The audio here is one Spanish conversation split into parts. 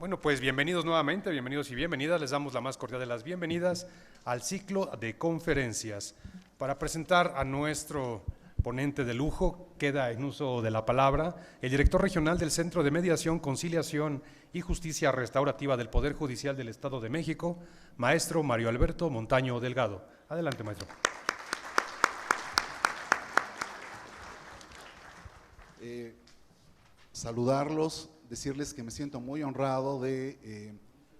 Bueno, pues bienvenidos nuevamente, bienvenidos y bienvenidas. Les damos la más cordial de las bienvenidas al ciclo de conferencias. Para presentar a nuestro ponente de lujo, queda en uso de la palabra el director regional del Centro de Mediación, Conciliación y Justicia Restaurativa del Poder Judicial del Estado de México, maestro Mario Alberto Montaño Delgado. Adelante, maestro. Saludarlos, decirles que me siento muy honrado de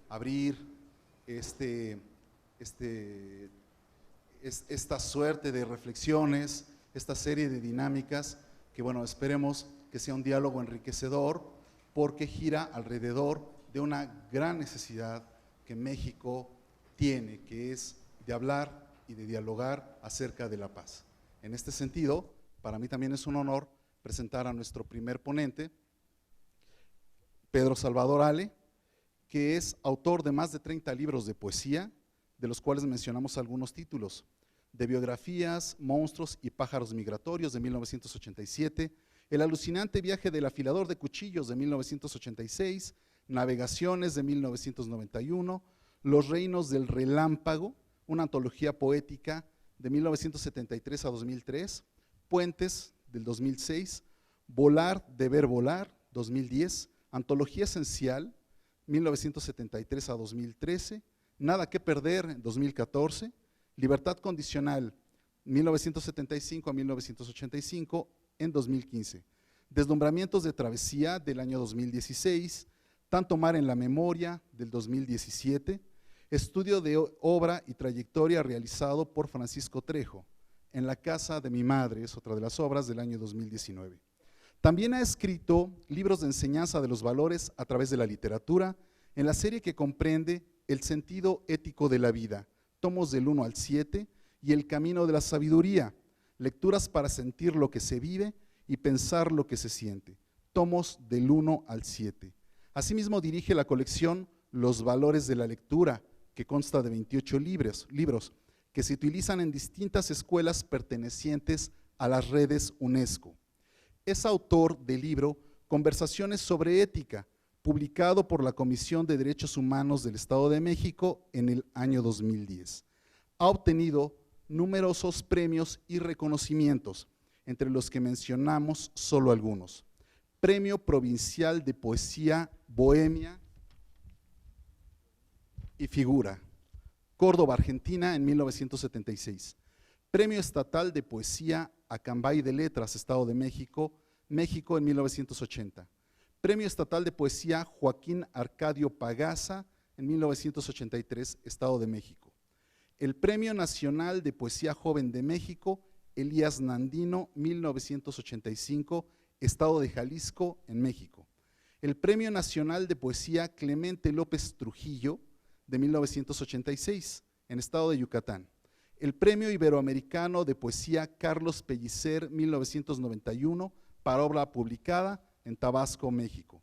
abrir esta suerte de reflexiones, esta serie de dinámicas que, bueno, esperemos que sea un diálogo enriquecedor porque gira alrededor de una gran necesidad que México tiene, que es de hablar y de dialogar acerca de la paz. En este sentido, para mí también es un honor presentar a nuestro primer ponente, Pedro Salvador Ale, que es autor de más de 30 libros de poesía, de los cuales mencionamos algunos títulos: De biografías, monstruos y pájaros migratorios, de 1987, El alucinante viaje del afilador de cuchillos, de 1986, Navegaciones, de 1991, Los reinos del relámpago, una antología poética, de 1973 a 2003, Puentes, del 2006, Volar, deber volar, 2010, Antología esencial, 1973 a 2013, Nada que perder, 2014, Libertad condicional, 1975 a 1985, en 2015, Deslumbramientos de travesía, del año 2016, Tanto mar en la memoria, del 2017, Estudio de obra y trayectoria realizado por Francisco Trejo, En la casa de mi madre, es otra de las obras del año 2019. También ha escrito libros de enseñanza de los valores a través de la literatura, en la serie que comprende El sentido ético de la vida, tomos del 1 al 7, y El camino de la sabiduría, lecturas para sentir lo que se vive y pensar lo que se siente, tomos del 1 al 7. Asimismo dirige la colección Los valores de la lectura, que consta de 28 libros que se utilizan en distintas escuelas pertenecientes a las redes UNESCO. Es autor del libro Conversaciones sobre ética, publicado por la Comisión de Derechos Humanos del Estado de México en el año 2010. Ha obtenido numerosos premios y reconocimientos, entre los que mencionamos solo algunos: Premio Provincial de Poesía Bohemia y Figura, Córdoba, Argentina, en 1976. Premio Estatal de Poesía Acambay de Letras, Estado de México, México, en 1980. Premio Estatal de Poesía Joaquín Arcadio Pagaza, en 1983, Estado de México. El Premio Nacional de Poesía Joven de México, Elías Nandino, 1985, Estado de Jalisco, en México. El Premio Nacional de Poesía Clemente López Trujillo, de 1986, en Estado de Yucatán. El Premio Iberoamericano de Poesía Carlos Pellicer, 1991, para obra publicada en Tabasco, México.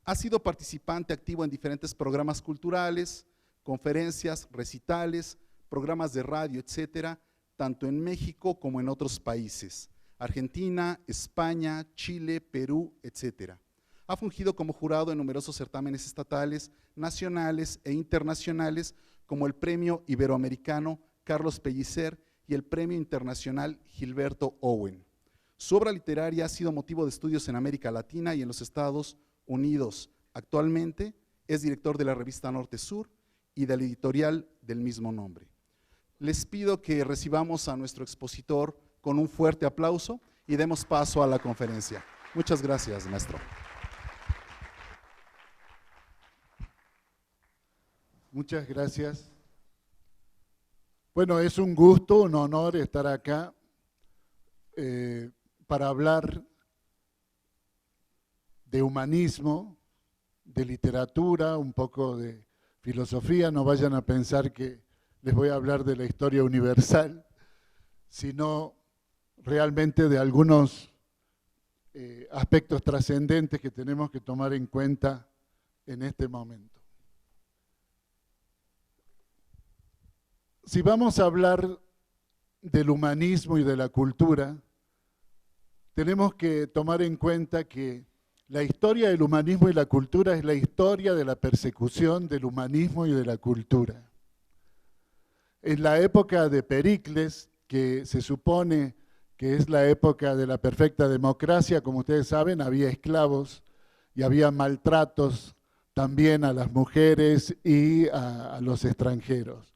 Ha sido participante activo en diferentes programas culturales, conferencias, recitales, programas de radio, etcétera, tanto en México como en otros países: Argentina, España, Chile, Perú, etcétera. Ha fungido como jurado en numerosos certámenes estatales, nacionales e internacionales, como el Premio Iberoamericano Carlos Pellicer y el Premio Internacional Gilberto Owen. Su obra literaria ha sido motivo de estudios en América Latina y en los Estados Unidos. Actualmente es director de la revista Norte Sur y de la editorial del mismo nombre. Les pido que recibamos a nuestro expositor con un fuerte aplauso y demos paso a la conferencia. Muchas gracias, maestro. Muchas gracias. Bueno, es un gusto, un honor estar acá para hablar de humanismo, de literatura, un poco de filosofía. No vayan a pensar que les voy a hablar de la historia universal, sino realmente de algunos aspectos trascendentes que tenemos que tomar en cuenta en este momento. Si vamos a hablar del humanismo y de la cultura, tenemos que tomar en cuenta que la historia del humanismo y la cultura es la historia de la persecución del humanismo y de la cultura. En la época de Pericles, que se supone que es la época de la perfecta democracia, como ustedes saben, había esclavos y había maltratos también a las mujeres y a los extranjeros.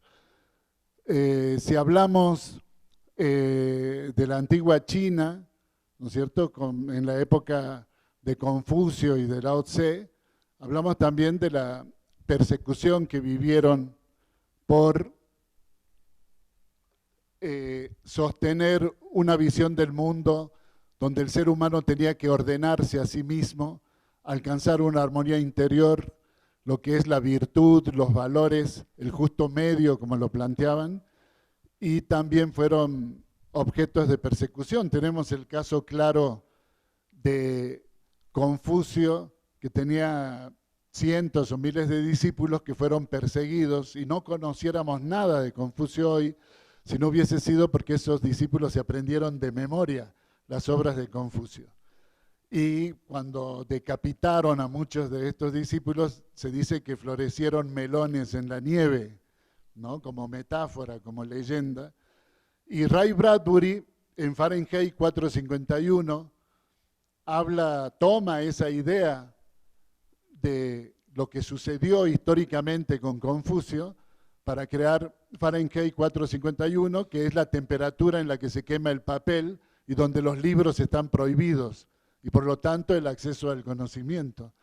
Si hablamos de la antigua China, ¿no es cierto?, en la época de Confucio y de Lao Tse, hablamos también de la persecución que vivieron por sostener una visión del mundo donde el ser humano tenía que ordenarse a sí mismo, alcanzar una armonía interior, lo que es la virtud, los valores, el justo medio, como lo planteaban, y también fueron objetos de persecución. Tenemos el caso claro de Confucio, que tenía cientos o miles de discípulos que fueron perseguidos, y no conociéramos nada de Confucio hoy si no hubiese sido porque esos discípulos se aprendieron de memoria las obras de Confucio. Y cuando decapitaron a muchos de estos discípulos, se dice que florecieron melones en la nieve, ¿no?, como metáfora, como leyenda. Y Ray Bradbury, en Fahrenheit 451, toma esa idea de lo que sucedió históricamente con Confucio para crear Fahrenheit 451, que es la temperatura en la que se quema el papel y donde los libros están prohibidos, y por lo tanto el acceso al conocimiento.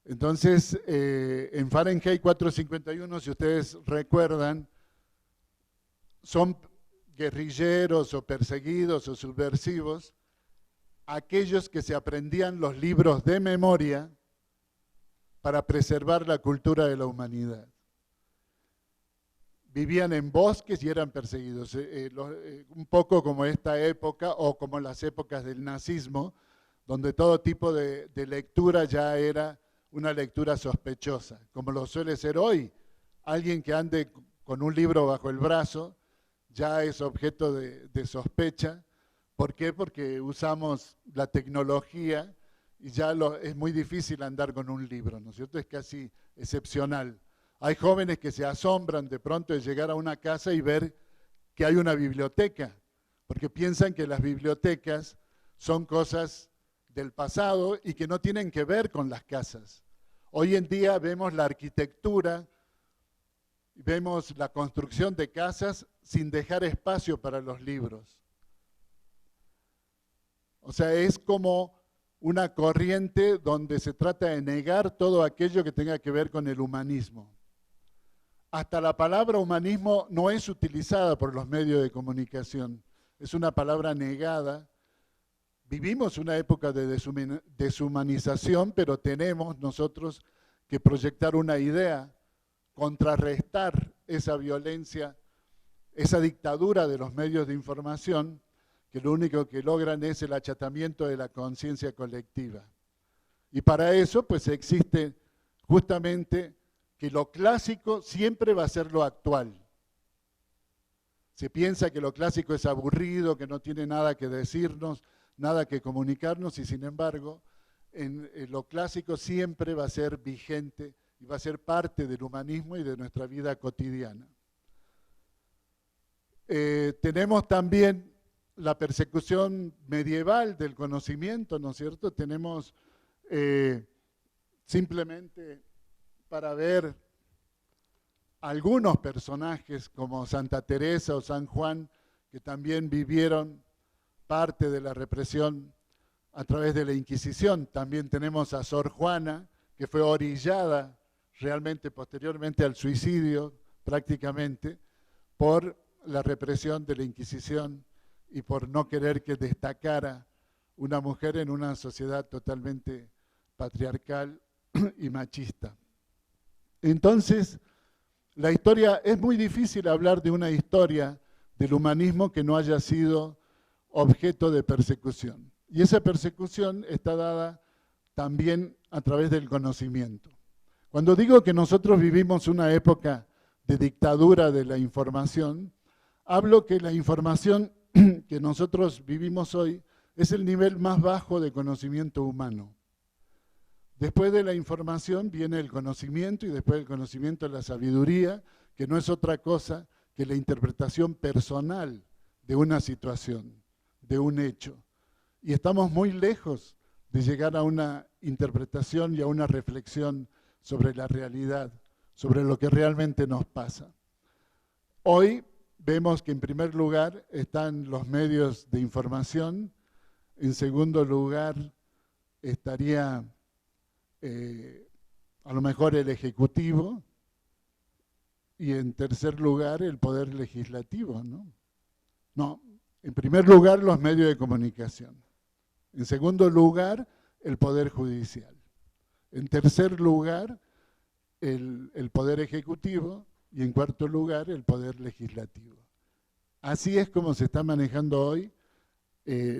Entonces, en Fahrenheit 451, si ustedes recuerdan, son guerrilleros o perseguidos o subversivos aquellos que se aprendían los libros de memoria para preservar la cultura de la humanidad. Vivían en bosques y eran perseguidos, un poco como esta época o como las épocas del nazismo, donde todo tipo de lectura ya era una lectura sospechosa, como lo suele ser hoy. Alguien que ande con un libro bajo el brazo ya es objeto de sospecha. ¿Por qué? Porque usamos la tecnología y ya es muy difícil andar con un libro, ¿no es cierto? Es casi excepcional. Hay jóvenes que se asombran de pronto de llegar a una casa y ver que hay una biblioteca, porque piensan que las bibliotecas son cosas del pasado y que no tienen que ver con las casas. Hoy en día vemos la arquitectura, vemos la construcción de casas sin dejar espacio para los libros. O sea, es como una corriente donde se trata de negar todo aquello que tenga que ver con el humanismo. Hasta la palabra humanismo no es utilizada por los medios de comunicación, es una palabra negada. Vivimos una época de deshumanización, pero tenemos nosotros que proyectar una idea, contrarrestar esa violencia, esa dictadura de los medios de información, que lo único que logran es el achatamiento de la conciencia colectiva. Y para eso pues existe justamente que lo clásico siempre va a ser lo actual. Se piensa que lo clásico es aburrido, que no tiene nada que decirnos, nada que comunicarnos, y sin embargo, en lo clásico siempre va a ser vigente y va a ser parte del humanismo y de nuestra vida cotidiana. Tenemos también la persecución medieval del conocimiento, ¿no es cierto? Tenemos simplemente para ver algunos personajes como Santa Teresa o San Juan, que también vivieron parte de la represión a través de la Inquisición. También tenemos a Sor Juana, que fue orillada realmente posteriormente al suicidio, prácticamente, por la represión de la Inquisición y por no querer que destacara una mujer en una sociedad totalmente patriarcal y machista. Entonces, la historia, es muy difícil hablar de una historia del humanismo que no haya sido objeto de persecución. Y esa persecución está dada también a través del conocimiento. Cuando digo que nosotros vivimos una época de dictadura de la información, hablo que la información que nosotros vivimos hoy es el nivel más bajo de conocimiento humano. Después de la información viene el conocimiento y después del conocimiento la sabiduría, que no es otra cosa que la interpretación personal de una situación, de un hecho. Y estamos muy lejos de llegar a una interpretación y a una reflexión sobre la realidad, sobre lo que realmente nos pasa. Hoy vemos que en primer lugar están los medios de información, en segundo lugar estaría a lo mejor el Ejecutivo y en tercer lugar el Poder Legislativo, ¿no? No, en primer lugar los medios de comunicación, en segundo lugar el Poder Judicial, en tercer lugar el Poder Ejecutivo y en cuarto lugar el Poder Legislativo. Así es como se está manejando hoy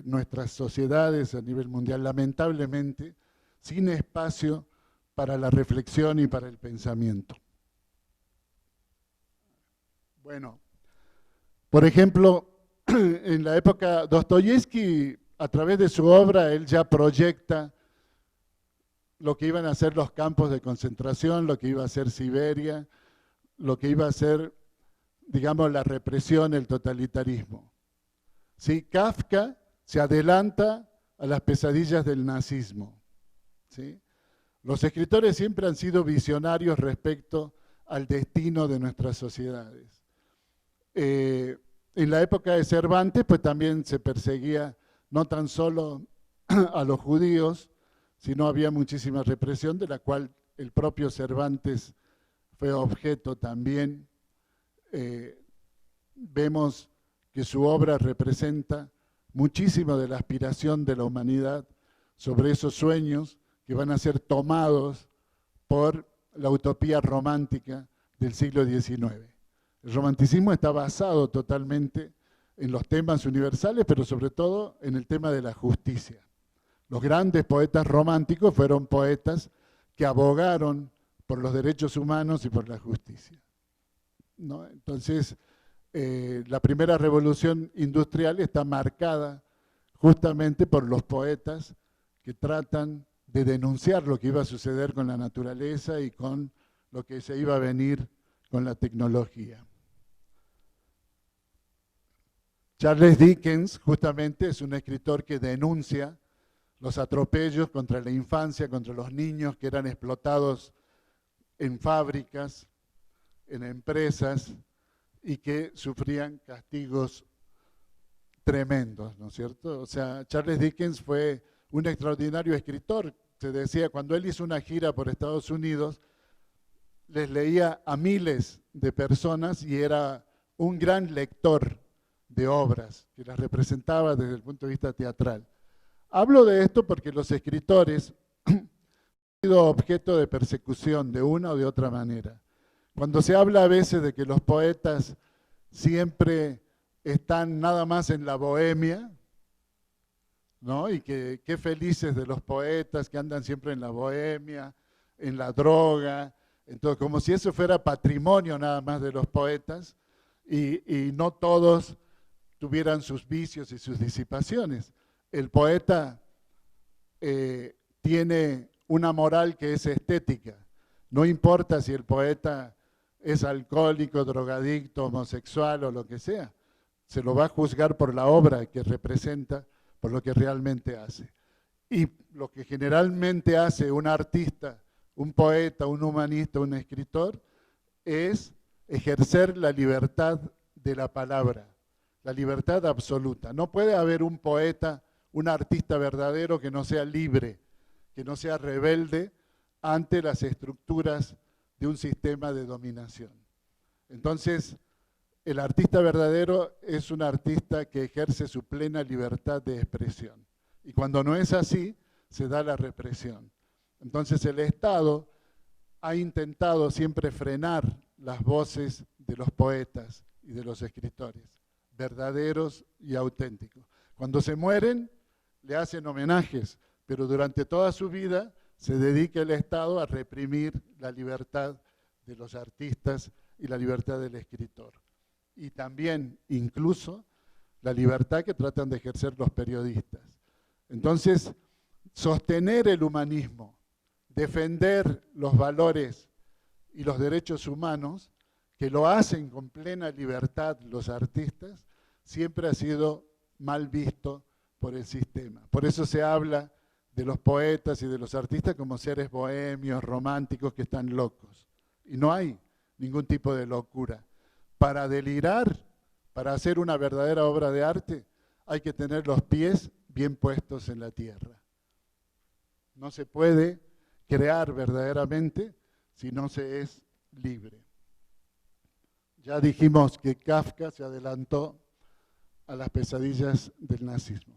nuestras sociedades a nivel mundial, lamentablemente, sin espacio para la reflexión y para el pensamiento. Bueno, por ejemplo, en la época Dostoyevsky, a través de su obra, él ya proyecta lo que iban a ser los campos de concentración, lo que iba a ser Siberia, lo que iba a ser, digamos, la represión, el totalitarismo. ¿Sí? Kafka se adelanta a las pesadillas del nazismo. ¿Sí? Los escritores siempre han sido visionarios respecto al destino de nuestras sociedades. En la época de Cervantes, pues también se perseguía no tan solo a los judíos, sino había muchísima represión, de la cual el propio Cervantes fue objeto también. Vemos que su obra representa muchísimo de la aspiración de la humanidad sobre esos sueños que van a ser tomados por la utopía romántica del siglo XIX. El romanticismo está basado totalmente en los temas universales, pero sobre todo en el tema de la justicia. Los grandes poetas románticos fueron poetas que abogaron por los derechos humanos y por la justicia, ¿no? Entonces, la primera revolución industrial está marcada justamente por los poetas que tratan de denunciar lo que iba a suceder con la naturaleza y con lo que se iba a venir con la tecnología. Charles Dickens justamente es un escritor que denuncia los atropellos contra la infancia, contra los niños que eran explotados en fábricas, en empresas y que sufrían castigos tremendos, ¿no es cierto? O sea, Charles Dickens fue un extraordinario escritor. Se decía, cuando él hizo una gira por Estados Unidos, les leía a miles de personas y era un gran lector de obras que las representaba desde el punto de vista teatral. Hablo de esto porque los escritores han sido objeto de persecución de una o de otra manera. Cuando se habla a veces de que los poetas siempre están nada más en la bohemia, ¿no? Y que qué felices de los poetas que andan siempre en la bohemia, en la droga, entonces como si eso fuera patrimonio nada más de los poetas y no todos tuvieran sus vicios y sus disipaciones. El poeta tiene una moral que es estética. No importa si el poeta es alcohólico, drogadicto, homosexual o lo que sea. Se lo va a juzgar por la obra que representa, por lo que realmente hace. Y lo que generalmente hace un artista, un poeta, un humanista, un escritor, es ejercer la libertad de la palabra, la libertad absoluta. No puede haber un poeta, un artista verdadero que no sea libre, que no sea rebelde ante las estructuras de un sistema de dominación. Entonces, el artista verdadero es un artista que ejerce su plena libertad de expresión. Y cuando no es así, se da la represión. Entonces, el Estado ha intentado siempre frenar las voces de los poetas y de los escritores, verdaderos y auténticos. Cuando se mueren, le hacen homenajes, pero durante toda su vida se dedica el Estado a reprimir la libertad de los artistas y la libertad del escritor. Y también, incluso, la libertad que tratan de ejercer los periodistas. Entonces, sostener el humanismo defender los valores y los derechos humanos, que lo hacen con plena libertad los artistas, siempre ha sido mal visto por el sistema. Por eso se habla de los poetas y de los artistas como seres bohemios, románticos, que están locos. Y no hay ningún tipo de locura. Para delirar, para hacer una verdadera obra de arte, hay que tener los pies bien puestos en la tierra. No se puede crear verdaderamente si no se es libre. Ya dijimos que Kafka se adelantó a las pesadillas del nazismo.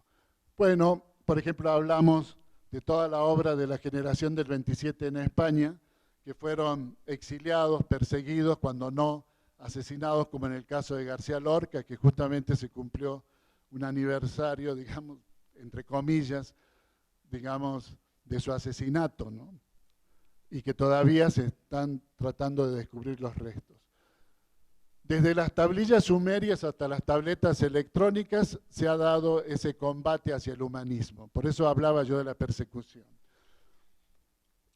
Bueno, por ejemplo, hablamos de toda la obra de la generación del 27 en España, que fueron exiliados, perseguidos, cuando no asesinados, como en el caso de García Lorca, que justamente se cumplió un aniversario, digamos, entre comillas, digamos, de su asesinato, ¿no? Y que todavía se están tratando de descubrir los restos. Desde las tablillas sumerias hasta las tabletas electrónicas se ha dado ese combate hacia el humanismo. Por eso hablaba yo de la persecución.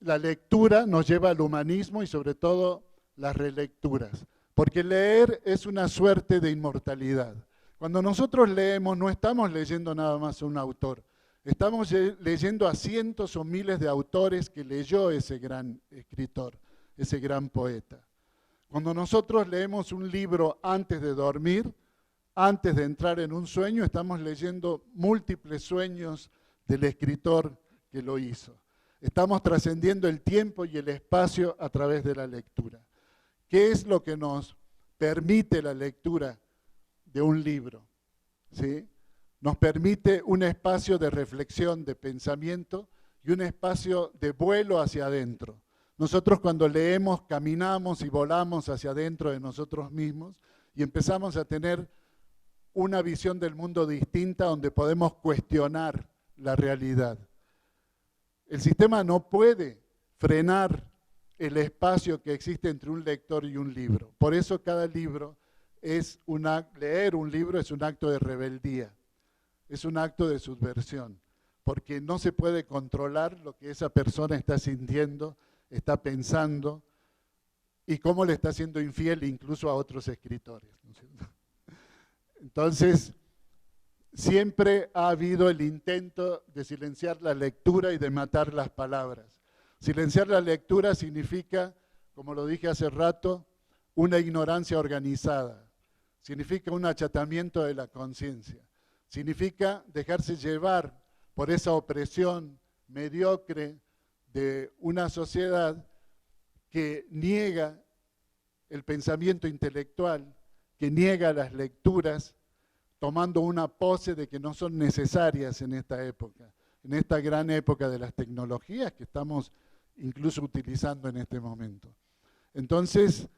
La lectura nos lleva al humanismo y sobre todo las relecturas, porque leer es una suerte de inmortalidad. Cuando nosotros leemos no estamos leyendo nada más a un autor, estamos leyendo a cientos o miles de autores que leyó ese gran escritor, ese gran poeta. Cuando nosotros leemos un libro antes de dormir, antes de entrar en un sueño, estamos leyendo múltiples sueños del escritor que lo hizo. Estamos trascendiendo el tiempo y el espacio a través de la lectura. ¿Qué es lo que nos permite la lectura de un libro? ¿Sí? Nos permite un espacio de reflexión, de pensamiento y un espacio de vuelo hacia adentro. Nosotros cuando leemos caminamos y volamos hacia adentro de nosotros mismos y empezamos a tener una visión del mundo distinta donde podemos cuestionar la realidad. El sistema no puede frenar el espacio que existe entre un lector y un libro. Por eso cada libro leer un libro es un acto de rebeldía, es un acto de subversión, porque no se puede controlar lo que esa persona está sintiendo, está pensando y cómo le está siendo infiel incluso a otros escritores, ¿no es cierto? Entonces, siempre ha habido el intento de silenciar la lectura y de matar las palabras. Silenciar la lectura significa, como lo dije hace rato, una ignorancia organizada, significa un achatamiento de la conciencia, significa dejarse llevar por esa opresión mediocre de una sociedad que niega el pensamiento intelectual, que niega las lecturas, tomando una pose de que no son necesarias en esta época, en esta gran época de las tecnologías que estamos incluso utilizando en este momento. Entonces,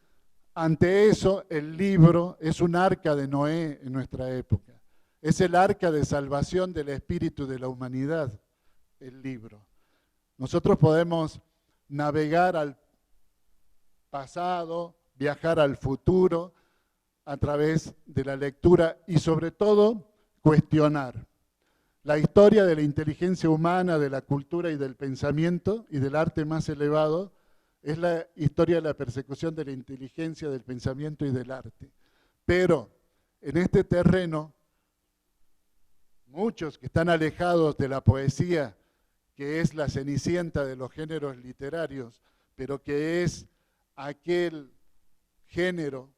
ante eso, el libro es un arca de Noé en nuestra época. Es el arca de salvación del espíritu de la humanidad, el libro. Nosotros podemos navegar al pasado, viajar al futuro a través de la lectura y sobre todo cuestionar. La historia de la inteligencia humana, de la cultura y del pensamiento y del arte más elevado es la historia de la persecución de la inteligencia, del pensamiento y del arte. Pero en este terreno, muchos que están alejados de la poesía, que es la cenicienta de los géneros literarios, pero que es aquel género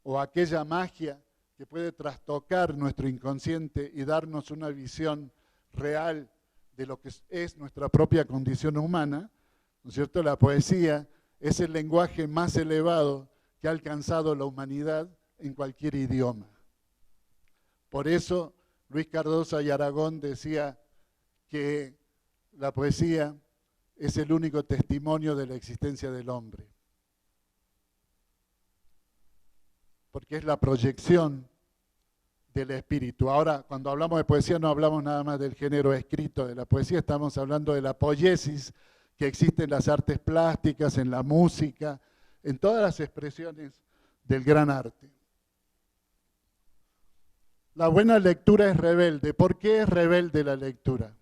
o aquella magia que puede trastocar nuestro inconsciente y darnos una visión real de lo que es nuestra propia condición humana, ¿no es cierto? La poesía es el lenguaje más elevado que ha alcanzado la humanidad en cualquier idioma. Por eso Luis Cardoso y Aragón decía que la poesía es el único testimonio de la existencia del hombre, porque es la proyección del espíritu. Ahora, cuando hablamos de poesía no hablamos nada más del género escrito de la poesía, estamos hablando de la poiesis que existe en las artes plásticas, en la música, en todas las expresiones del gran arte. La buena lectura es rebelde. ¿Por qué es rebelde la lectura?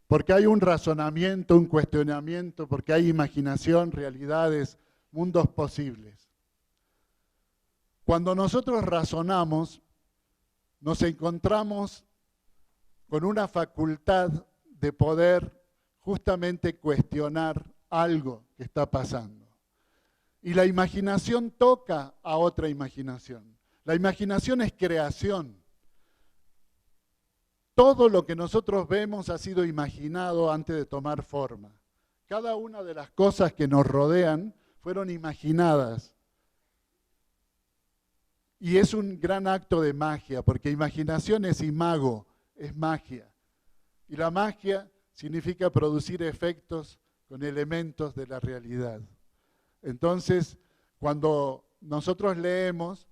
porque hay un razonamiento, un cuestionamiento, porque hay imaginación, realidades, mundos posibles. Cuando nosotros razonamos, nos encontramos con una facultad de poder justamente cuestionar algo que está pasando. Y la imaginación toca a otra imaginación. La imaginación es creación. Todo lo que nosotros vemos ha sido imaginado antes de tomar forma. Cada una de las cosas que nos rodean fueron imaginadas. Y es un gran acto de magia, porque imaginación es imago, es magia. Y la magia significa producir efectos con elementos de la realidad. Entonces, cuando nosotros leemos,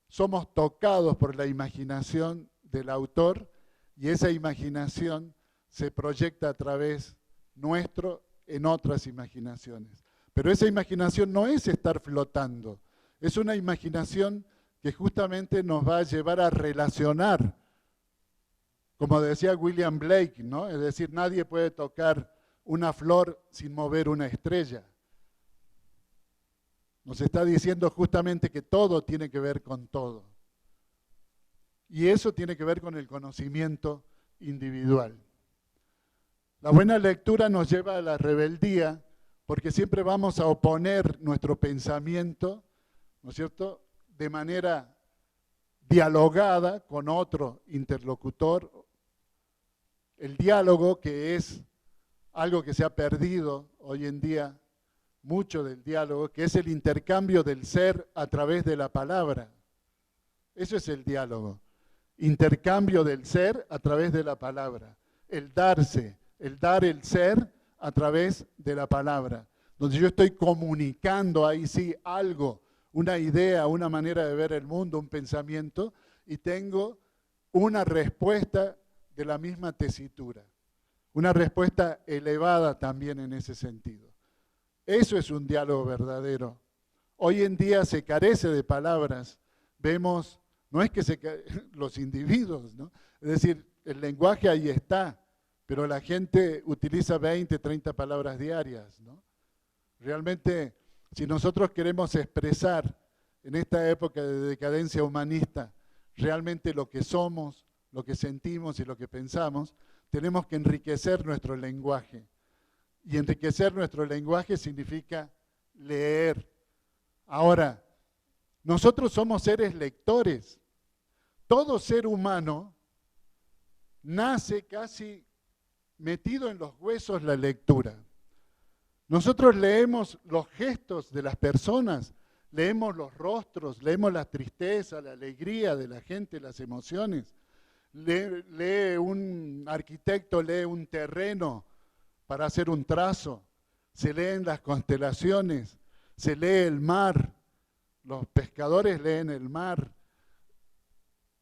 somos tocados por la imaginación del autor y esa imaginación se proyecta a través nuestro en otras imaginaciones. Pero esa imaginación no es estar flotando, es una imaginación que justamente nos va a llevar a relacionar, como decía William Blake, ¿no? Es decir, nadie puede tocar una flor sin mover una estrella. Nos está diciendo justamente que todo tiene que ver con todo. Y eso tiene que ver con el conocimiento individual. La buena lectura nos lleva a la rebeldía, porque siempre vamos a oponer nuestro pensamiento, ¿no es cierto?, de manera dialogada con otro interlocutor. El diálogo, que es algo que se ha perdido hoy en día, mucho del diálogo, que es el intercambio del ser a través de la palabra. Eso es el diálogo. Intercambio del ser a través de la palabra. El darse, el dar el ser a través de la palabra. Donde yo estoy comunicando ahí sí algo, una idea, una manera de ver el mundo, un pensamiento, y tengo una respuesta de la misma tesitura. Una respuesta elevada también en ese sentido. Eso es un diálogo verdadero. Hoy en día se carece de palabras. Vemos, no es que los individuos, ¿no? Es decir, el lenguaje ahí está, pero la gente utiliza 20, 30 palabras diarias, ¿no? Realmente, si nosotros queremos expresar en esta época de decadencia humanista realmente lo que somos, lo que sentimos y lo que pensamos, tenemos que enriquecer nuestro lenguaje. Y enriquecer nuestro lenguaje significa leer. Ahora, nosotros somos seres lectores. Todo ser humano nace casi metido en los huesos la lectura. Nosotros leemos los gestos de las personas, leemos los rostros, leemos la tristeza, la alegría de la gente, las emociones. Lee un arquitecto, lee un terreno para hacer un trazo, se leen las constelaciones, se lee el mar, los pescadores leen el mar,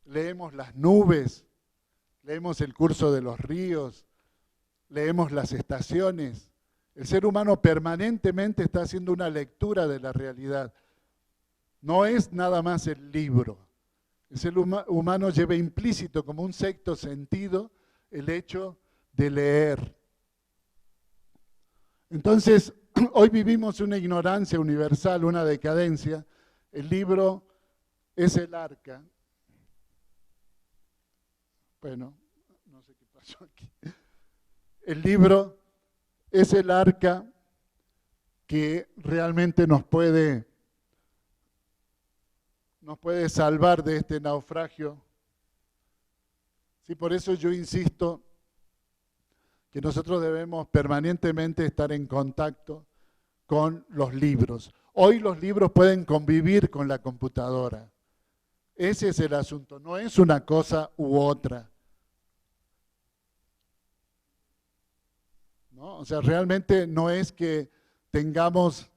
leemos las nubes, leemos el curso de los ríos, leemos las estaciones. El ser humano permanentemente está haciendo una lectura de la realidad. No es nada más el libro. El ser humano lleva implícito como un sexto sentido el hecho de leer. Entonces, hoy vivimos una ignorancia universal, una decadencia. El libro es el arca. Bueno, no sé qué pasó aquí. El libro es el arca que realmente nos puede salvar de este naufragio. Sí, por eso yo insisto que nosotros debemos permanentemente estar en contacto con los libros. Hoy los libros pueden convivir con la computadora. Ese es el asunto, no es una cosa u otra. ¿No? O sea, realmente no es que tengamos,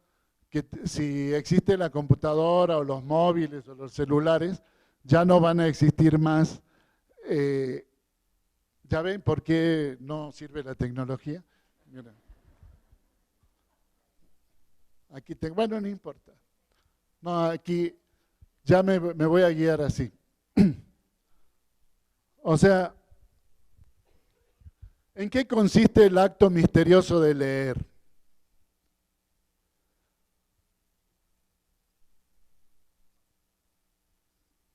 que si existe la computadora o los móviles o los celulares, ya no van a existir más. ¿Ya ven por qué no sirve la tecnología? Mira. Aquí tengo, bueno, no importa. No, aquí ya me voy a guiar así. O sea, ¿En qué consiste el acto misterioso de leer?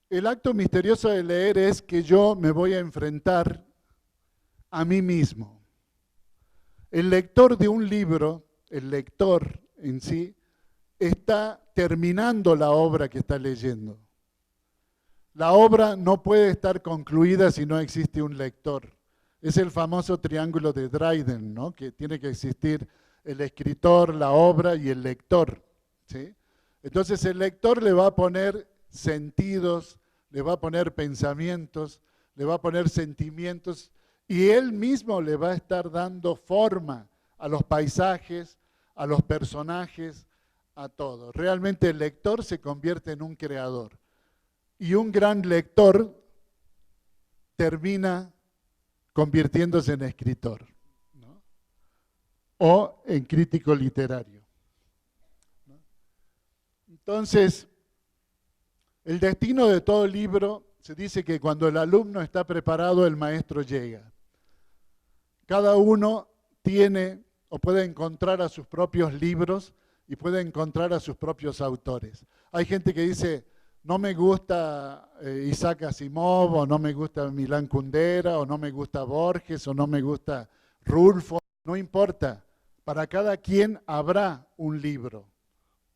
El acto misterioso de leer es que yo me voy a enfrentar a mí mismo. El lector de un libro, el lector en sí, está terminando la obra que está leyendo. La obra no puede estar concluida si no existe un lector. Es el famoso triángulo de Dryden, ¿no? Que tiene que existir el escritor, la obra y el lector, ¿sí? Entonces el lector le va a poner sentidos, le va a poner pensamientos, le va a poner sentimientos y él mismo le va a estar dando forma a los paisajes, a los personajes, a todo. Realmente el lector se convierte en un creador y un gran lector termina convirtiéndose en escritor, ¿no? O en crítico literario, ¿no? Entonces, el destino de todo libro, se dice que cuando el alumno está preparado, el maestro llega. Cada uno tiene o puede encontrar a sus propios libros y puede encontrar a sus propios autores. Hay gente que dice, no me gusta Isaac Asimov, o no me gusta Milán Kundera, o no me gusta Borges, o no me gusta Rulfo, no importa. Para cada quien habrá un libro.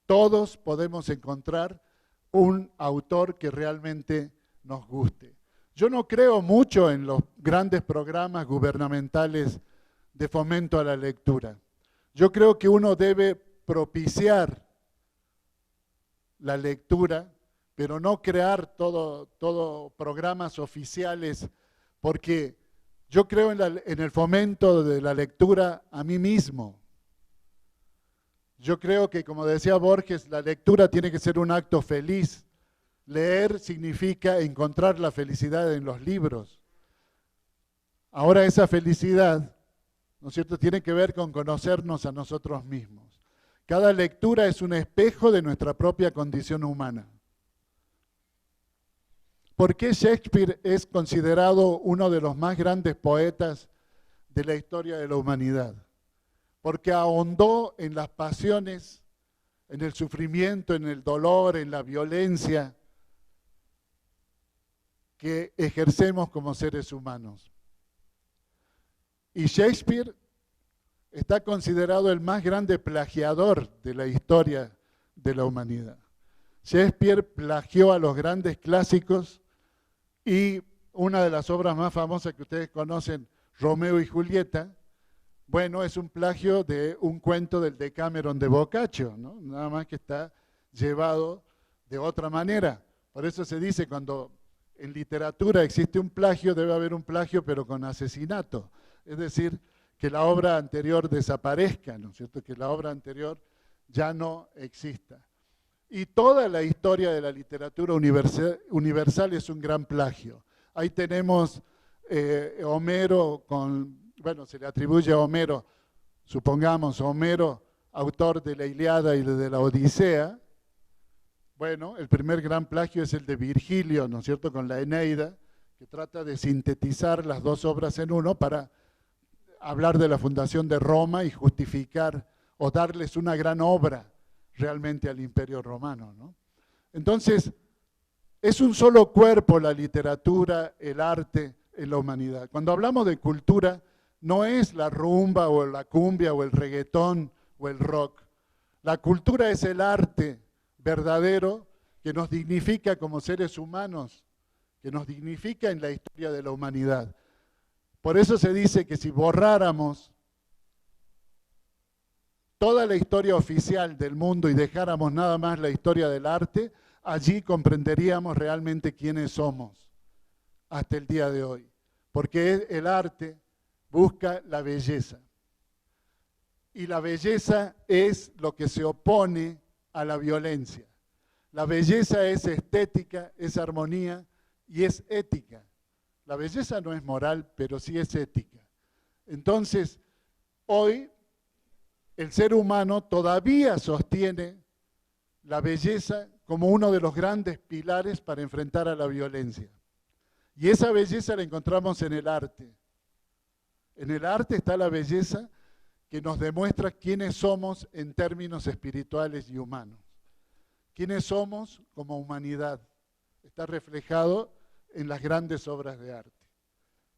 Todos podemos encontrar un autor que realmente nos guste. Yo no creo mucho en los grandes programas gubernamentales de fomento a la lectura. Yo creo que uno debe propiciar la lectura, pero no crear todo programas oficiales, porque yo creo en el fomento de la lectura a mí mismo. Yo creo que, como decía Borges, la lectura tiene que ser un acto feliz. Leer significa encontrar la felicidad en los libros. Ahora esa felicidad, ¿no es cierto?, tiene que ver con conocernos a nosotros mismos. Cada lectura es un espejo de nuestra propia condición humana. ¿Por qué Shakespeare es considerado uno de los más grandes poetas de la historia de la humanidad? Porque ahondó en las pasiones, en el sufrimiento, en el dolor, en la violencia que ejercemos como seres humanos. Y Shakespeare está considerado el más grande plagiador de la historia de la humanidad. Shakespeare plagió a los grandes clásicos y una de las obras más famosas que ustedes conocen, Romeo y Julieta, bueno, es un plagio de un cuento del Decameron de Boccaccio, ¿no? Nada más que está llevado de otra manera. Por eso se dice, cuando en literatura existe un plagio, debe haber un plagio pero con asesinato. Es decir, que la obra anterior desaparezca, ¿no es cierto? Que la obra anterior ya no exista. Y toda la historia de la literatura universal es un gran plagio. Ahí tenemos Homero bueno, se le atribuye a Homero, supongamos, Homero, autor de la Ilíada y de la Odisea. Bueno, el primer gran plagio es el de Virgilio, ¿no es cierto?, con la Eneida, que trata de sintetizar las dos obras en uno para hablar de la fundación de Roma y justificar o darles una gran obra realmente al Imperio Romano, ¿no? Entonces, es un solo cuerpo la literatura, el arte en la humanidad. Cuando hablamos de cultura, no es la rumba o la cumbia o el reggaetón o el rock. La cultura es el arte verdadero que nos dignifica como seres humanos, que nos dignifica en la historia de la humanidad. Por eso se dice que si borráramos toda la historia oficial del mundo y dejáramos nada más la historia del arte, allí comprenderíamos realmente quiénes somos hasta el día de hoy. Porque el arte busca la belleza. Y la belleza es lo que se opone a la violencia. La belleza es estética, es armonía y es ética. La belleza no es moral, pero sí es ética. Entonces, hoy el ser humano todavía sostiene la belleza como uno de los grandes pilares para enfrentar a la violencia. Y esa belleza la encontramos en el arte. En el arte está la belleza que nos demuestra quiénes somos en términos espirituales y humanos. Quiénes somos como humanidad. Está reflejado en las grandes obras de arte.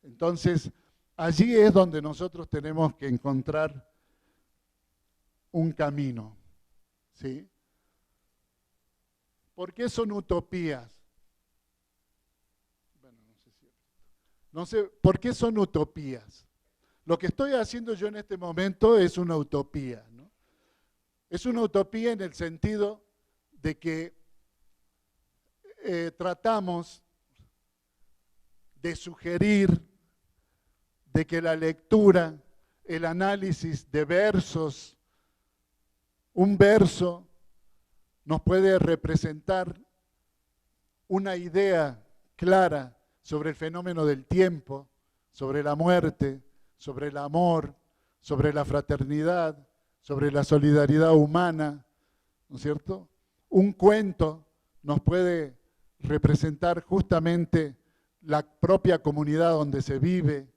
Entonces, allí es donde nosotros tenemos que encontrar un camino, ¿sí? ¿Por qué son utopías? Bueno, no sé, ¿por qué son utopías? Lo que estoy haciendo yo en este momento es una utopía, ¿no? Es una utopía en el sentido de que tratamos de sugerir de que la lectura, el análisis de versos, un verso nos puede representar una idea clara sobre el fenómeno del tiempo, sobre la muerte, sobre el amor, sobre la fraternidad, sobre la solidaridad humana, ¿no es cierto? Un cuento nos puede representar justamente la propia comunidad donde se vive,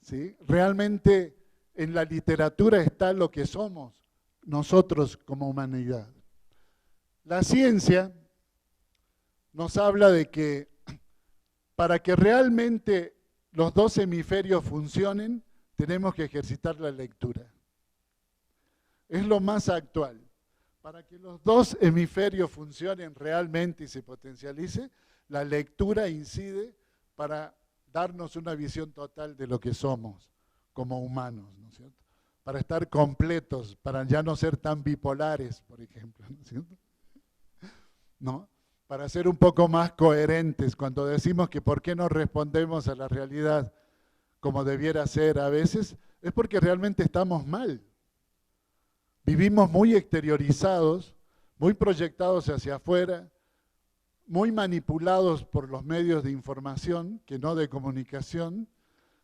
¿sí? Realmente en la literatura está lo que somos nosotros como humanidad. La ciencia nos habla de que para que realmente los dos hemisferios funcionen, tenemos que ejercitar la lectura. Es lo más actual. Para que los dos hemisferios funcionen realmente y se potencialice, la lectura incide para darnos una visión total de lo que somos como humanos, ¿no es cierto? Para estar completos, para ya no ser tan bipolares, por ejemplo, ¿no es cierto? ¿No? Para ser un poco más coherentes cuando decimos que por qué no respondemos a la realidad como debiera ser a veces, es porque realmente estamos mal. Vivimos muy exteriorizados, muy proyectados hacia afuera, muy manipulados por los medios de información, que no de comunicación,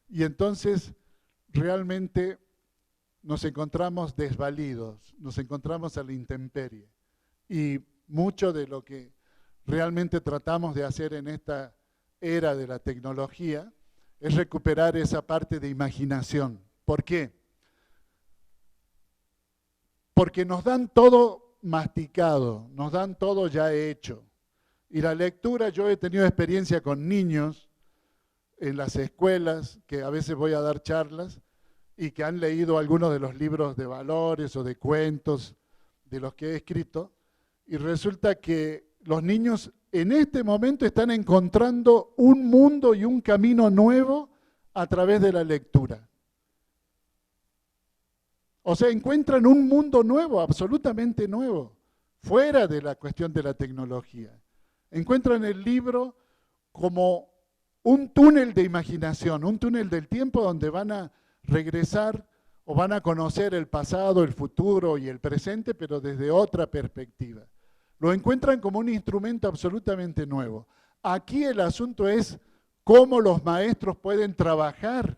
y entonces realmente nos encontramos desvalidos, nos encontramos a la intemperie. Y mucho de lo que realmente tratamos de hacer en esta era de la tecnología es recuperar esa parte de imaginación. ¿Por qué? Porque nos dan todo masticado, nos dan todo ya hecho. Y la lectura, yo he tenido experiencia con niños en las escuelas, que a veces voy a dar charlas, y que han leído algunos de los libros de valores o de cuentos de los que he escrito, y resulta que los niños en este momento están encontrando un mundo y un camino nuevo a través de la lectura. O sea, encuentran un mundo nuevo, absolutamente nuevo, fuera de la cuestión de la tecnología. Encuentran el libro como un túnel de imaginación, un túnel del tiempo donde van a regresar o van a conocer el pasado, el futuro y el presente, pero desde otra perspectiva. Lo encuentran como un instrumento absolutamente nuevo. Aquí el asunto es cómo los maestros pueden trabajar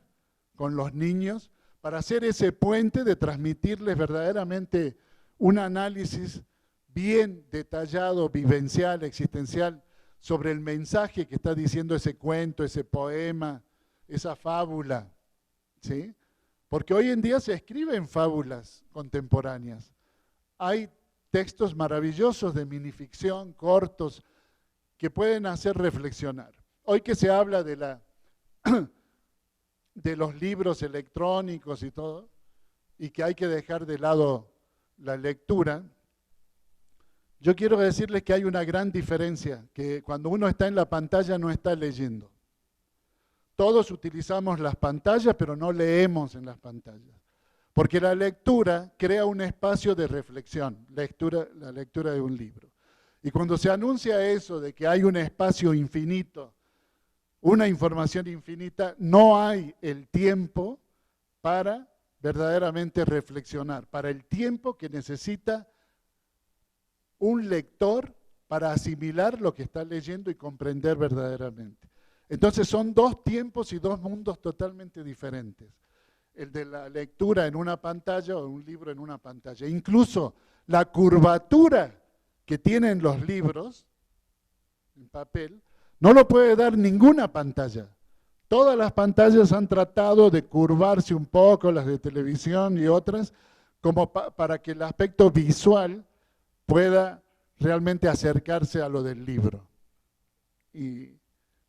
con los niños para hacer ese puente de transmitirles verdaderamente un análisis bien detallado, vivencial, existencial, sobre el mensaje que está diciendo ese cuento, ese poema, esa fábula, ¿sí? Porque hoy en día se escriben fábulas contemporáneas. Hay textos maravillosos de minificción, cortos, que pueden hacer reflexionar. Hoy que se habla de los libros electrónicos y todo, y que hay que dejar de lado la lectura, yo quiero decirles que hay una gran diferencia, que cuando uno está en la pantalla no está leyendo. Todos utilizamos las pantallas, pero no leemos en las pantallas. Porque la lectura crea un espacio de reflexión, la lectura de un libro. Y cuando se anuncia eso de que hay un espacio infinito, una información infinita, no hay el tiempo para verdaderamente reflexionar, para el tiempo que necesita un lector para asimilar lo que está leyendo y comprender verdaderamente. Entonces son dos tiempos y dos mundos totalmente diferentes. El de la lectura en una pantalla o un libro en una pantalla. Incluso la curvatura que tienen los libros en papel no lo puede dar ninguna pantalla. todas las pantallas han tratado de curvarse un poco, las de televisión y otras, como para que el aspecto visual pueda realmente acercarse a lo del libro. Y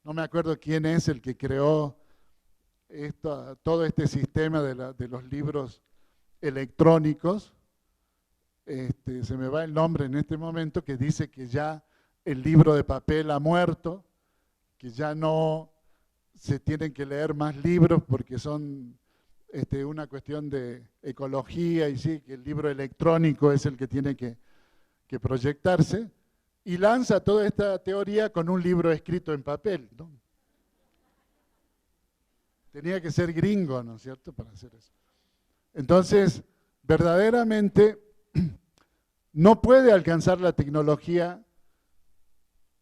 no me acuerdo quién es el que creó todo este sistema de los libros electrónicos. Se me va el nombre en este momento, que dice que ya el libro de papel ha muerto, que ya no se tienen que leer más libros porque son una cuestión de ecología, y sí, que el libro electrónico es el que tiene que proyectarse, y lanza toda esta teoría con un libro escrito en papel, ¿no? Tenía que ser gringo, ¿no es cierto?, para hacer eso. Entonces, verdaderamente no puede alcanzar la tecnología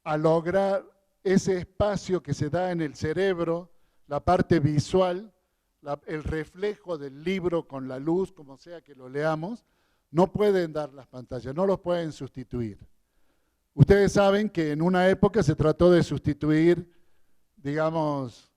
a lograr ese espacio que se da en el cerebro, la parte visual, el reflejo del libro con la luz, como sea que lo leamos. No pueden dar las pantallas, no los pueden sustituir. Ustedes saben que en una época se trató de sustituir, digamos,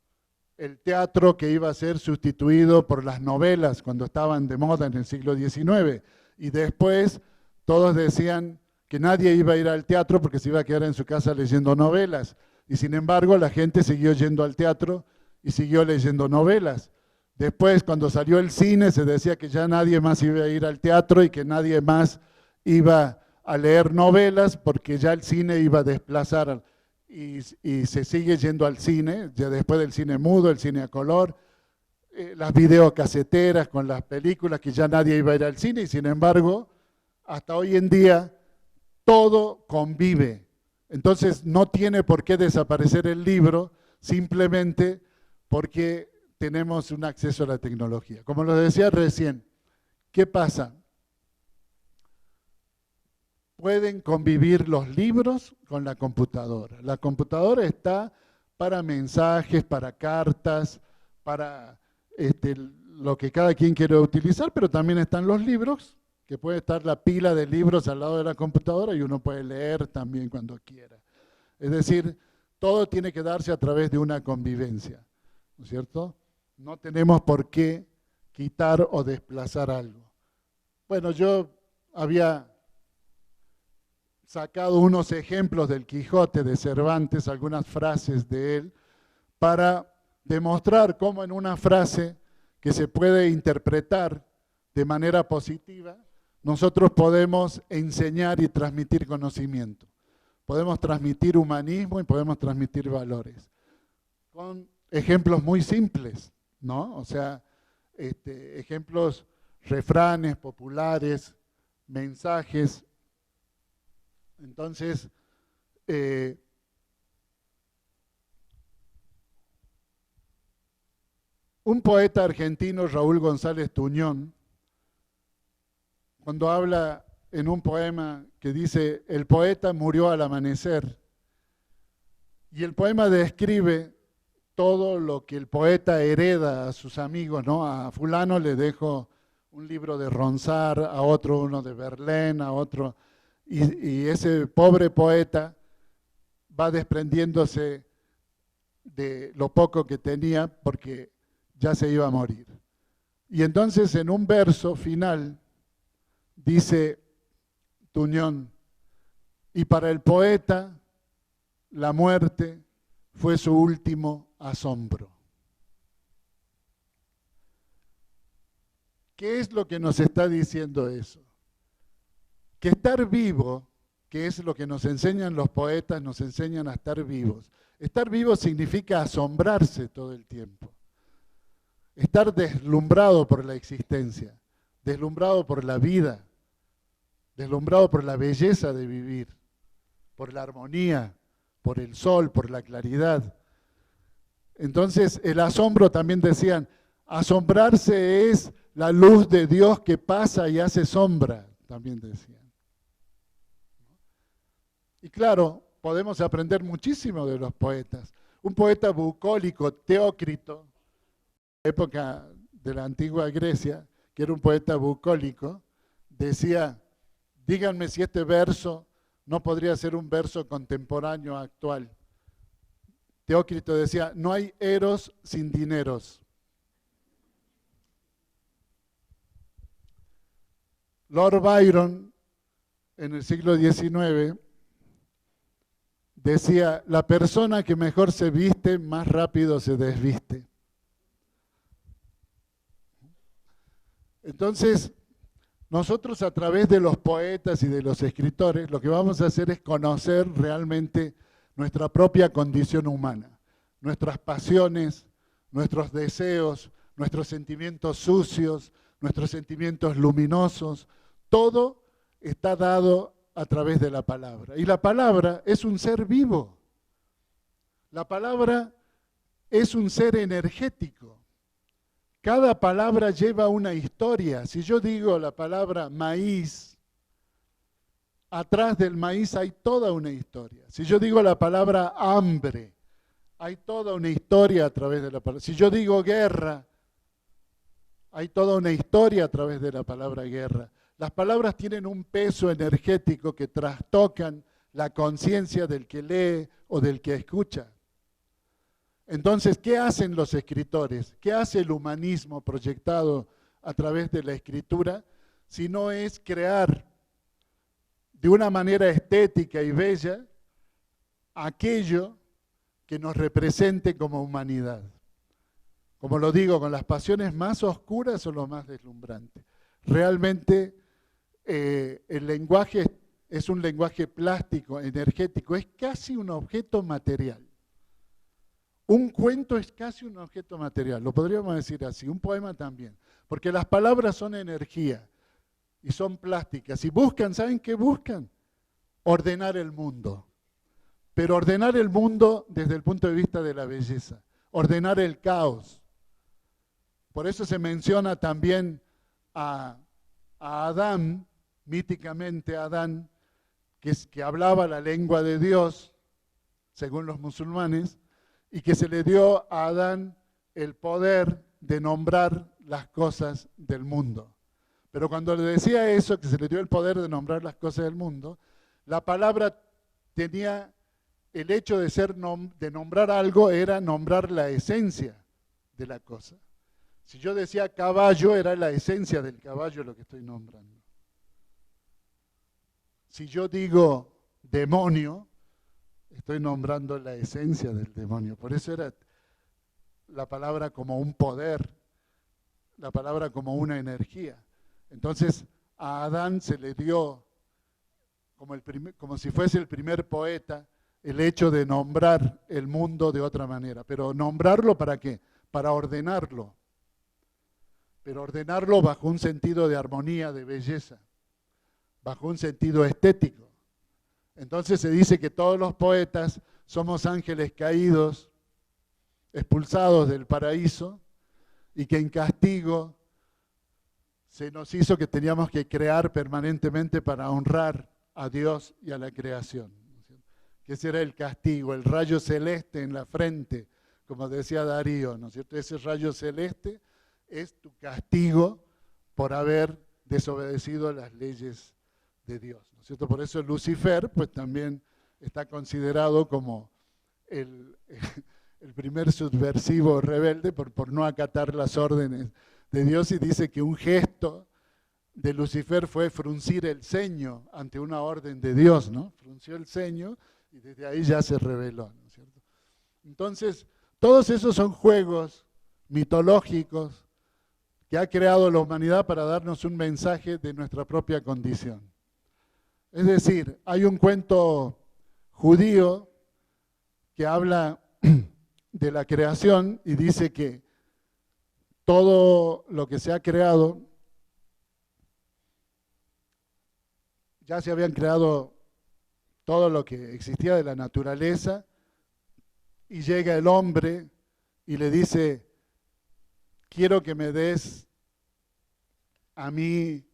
el teatro, que iba a ser sustituido por las novelas cuando estaban de moda en el siglo XIX. Y después todos decían que nadie iba a ir al teatro porque se iba a quedar en su casa leyendo novelas. Y sin embargo la gente siguió yendo al teatro y siguió leyendo novelas. Después, cuando salió el cine, se decía que ya nadie más iba a ir al teatro y que nadie más iba a leer novelas porque ya el cine iba a desplazar, y se sigue yendo al cine, ya después del cine mudo, el cine a color, las videocaseteras con las películas, que ya nadie iba a ir al cine, y sin embargo, hasta hoy en día, todo convive. Entonces, no tiene por qué desaparecer el libro, simplemente porque tenemos un acceso a la tecnología. Como lo decía recién, ¿qué pasa? Pueden convivir los libros con la computadora. La computadora está para mensajes, para cartas, para lo que cada quien quiere utilizar, pero también están los libros, que puede estar la pila de libros al lado de la computadora y uno puede leer también cuando quiera. Es decir, todo tiene que darse a través de una convivencia, ¿no es cierto? No tenemos por qué quitar o desplazar algo. Bueno, yo había sacado unos ejemplos del Quijote de Cervantes, algunas frases de él, para demostrar cómo en una frase que se puede interpretar de manera positiva, nosotros podemos enseñar y transmitir conocimiento. Podemos transmitir humanismo y podemos transmitir valores. Con ejemplos muy simples, ¿no? O sea, ejemplos, refranes populares, mensajes. Entonces, un poeta argentino, Raúl González Tuñón, cuando habla en un poema que dice, el poeta murió al amanecer, y el poema describe todo lo que el poeta hereda a sus amigos, ¿no? A fulano le dejo un libro de Ronsard, a otro uno de Verlaine, a otro, y ese pobre poeta va desprendiéndose de lo poco que tenía porque ya se iba a morir. Y entonces en un verso final dice Tuñón, y para el poeta la muerte fue su último asombro. ¿Qué es lo que nos está diciendo eso? Que estar vivo, que es lo que nos enseñan los poetas, nos enseñan a estar vivos. Estar vivo significa asombrarse todo el tiempo. Estar deslumbrado por la existencia, deslumbrado por la vida, deslumbrado por la belleza de vivir, por la armonía, por el sol, por la claridad. Entonces, el asombro, también decían, asombrarse es la luz de Dios que pasa y hace sombra, también decían. Y claro, podemos aprender muchísimo de los poetas. Un poeta bucólico, Teócrito, época de la antigua Grecia, que era un poeta bucólico, decía, díganme si este verso no podría ser un verso contemporáneo actual. Teócrito decía, no hay eros sin dineros. Lord Byron, en el siglo XIX, decía, la persona que mejor se viste, más rápido se desviste. Entonces, nosotros a través de los poetas y de los escritores, lo que vamos a hacer es conocer realmente nuestra propia condición humana, nuestras pasiones, nuestros deseos, nuestros sentimientos sucios, nuestros sentimientos luminosos, todo está dado a través de la palabra. Y la palabra es un ser vivo. La palabra es un ser energético. Cada palabra lleva una historia. Si yo digo la palabra maíz, atrás del maíz hay toda una historia. Si yo digo la palabra hambre, hay toda una historia a través de la palabra. Si yo digo guerra, hay toda una historia a través de la palabra guerra. Las palabras tienen un peso energético que trastocan la conciencia del que lee o del que escucha. Entonces, ¿qué hacen los escritores? ¿Qué hace el humanismo proyectado a través de la escritura? Si no es crear de una manera estética y bella aquello que nos represente como humanidad. Como lo digo, con las pasiones más oscuras o lo más deslumbrantes. Realmente el lenguaje es un lenguaje plástico, energético, es casi un objeto material. Un cuento es casi un objeto material, lo podríamos decir así, un poema también, porque las palabras son energía y son plásticas y buscan, ¿saben qué buscan? Ordenar el mundo, pero ordenar el mundo desde el punto de vista de la belleza, ordenar el caos. Por eso se menciona también a Adán, míticamente Adán, que hablaba la lengua de Dios, según los musulmanes, y que se le dio a Adán el poder de nombrar las cosas del mundo. Pero cuando le decía eso, que se le dio el poder de nombrar las cosas del mundo, la palabra tenía el hecho de nombrar algo, era nombrar la esencia de la cosa. Si yo decía caballo, era la esencia del caballo lo que estoy nombrando. Si yo digo demonio, estoy nombrando la esencia del demonio. Por eso era la palabra como un poder, la palabra como una energía. Entonces a Adán se le dio, como si fuese el primer poeta, el hecho de nombrar el mundo de otra manera. Pero nombrarlo ¿para qué? Para ordenarlo. Pero ordenarlo bajo un sentido de armonía, de belleza, bajo un sentido estético. Entonces se dice que todos los poetas somos ángeles caídos, expulsados del paraíso, y que en castigo se nos hizo que teníamos que crear permanentemente para honrar a Dios y a la creación. Que ese era el castigo, el rayo celeste en la frente, como decía Darío, ¿no es cierto? Ese rayo celeste es tu castigo por haber desobedecido las leyes de Dios, ¿no es cierto? Por eso Lucifer pues también está considerado como el primer subversivo rebelde por no acatar las órdenes de Dios, y dice que un gesto de Lucifer fue fruncir el ceño ante una orden de Dios, ¿no? Frunció el ceño y desde ahí ya se rebeló, ¿no es cierto? Entonces, todos esos son juegos mitológicos que ha creado la humanidad para darnos un mensaje de nuestra propia condición. Es decir, hay un cuento judío que habla de la creación y dice que todo lo que se ha creado, ya se habían creado todo lo que existía de la naturaleza, y llega el hombre y le dice, quiero que me des a mí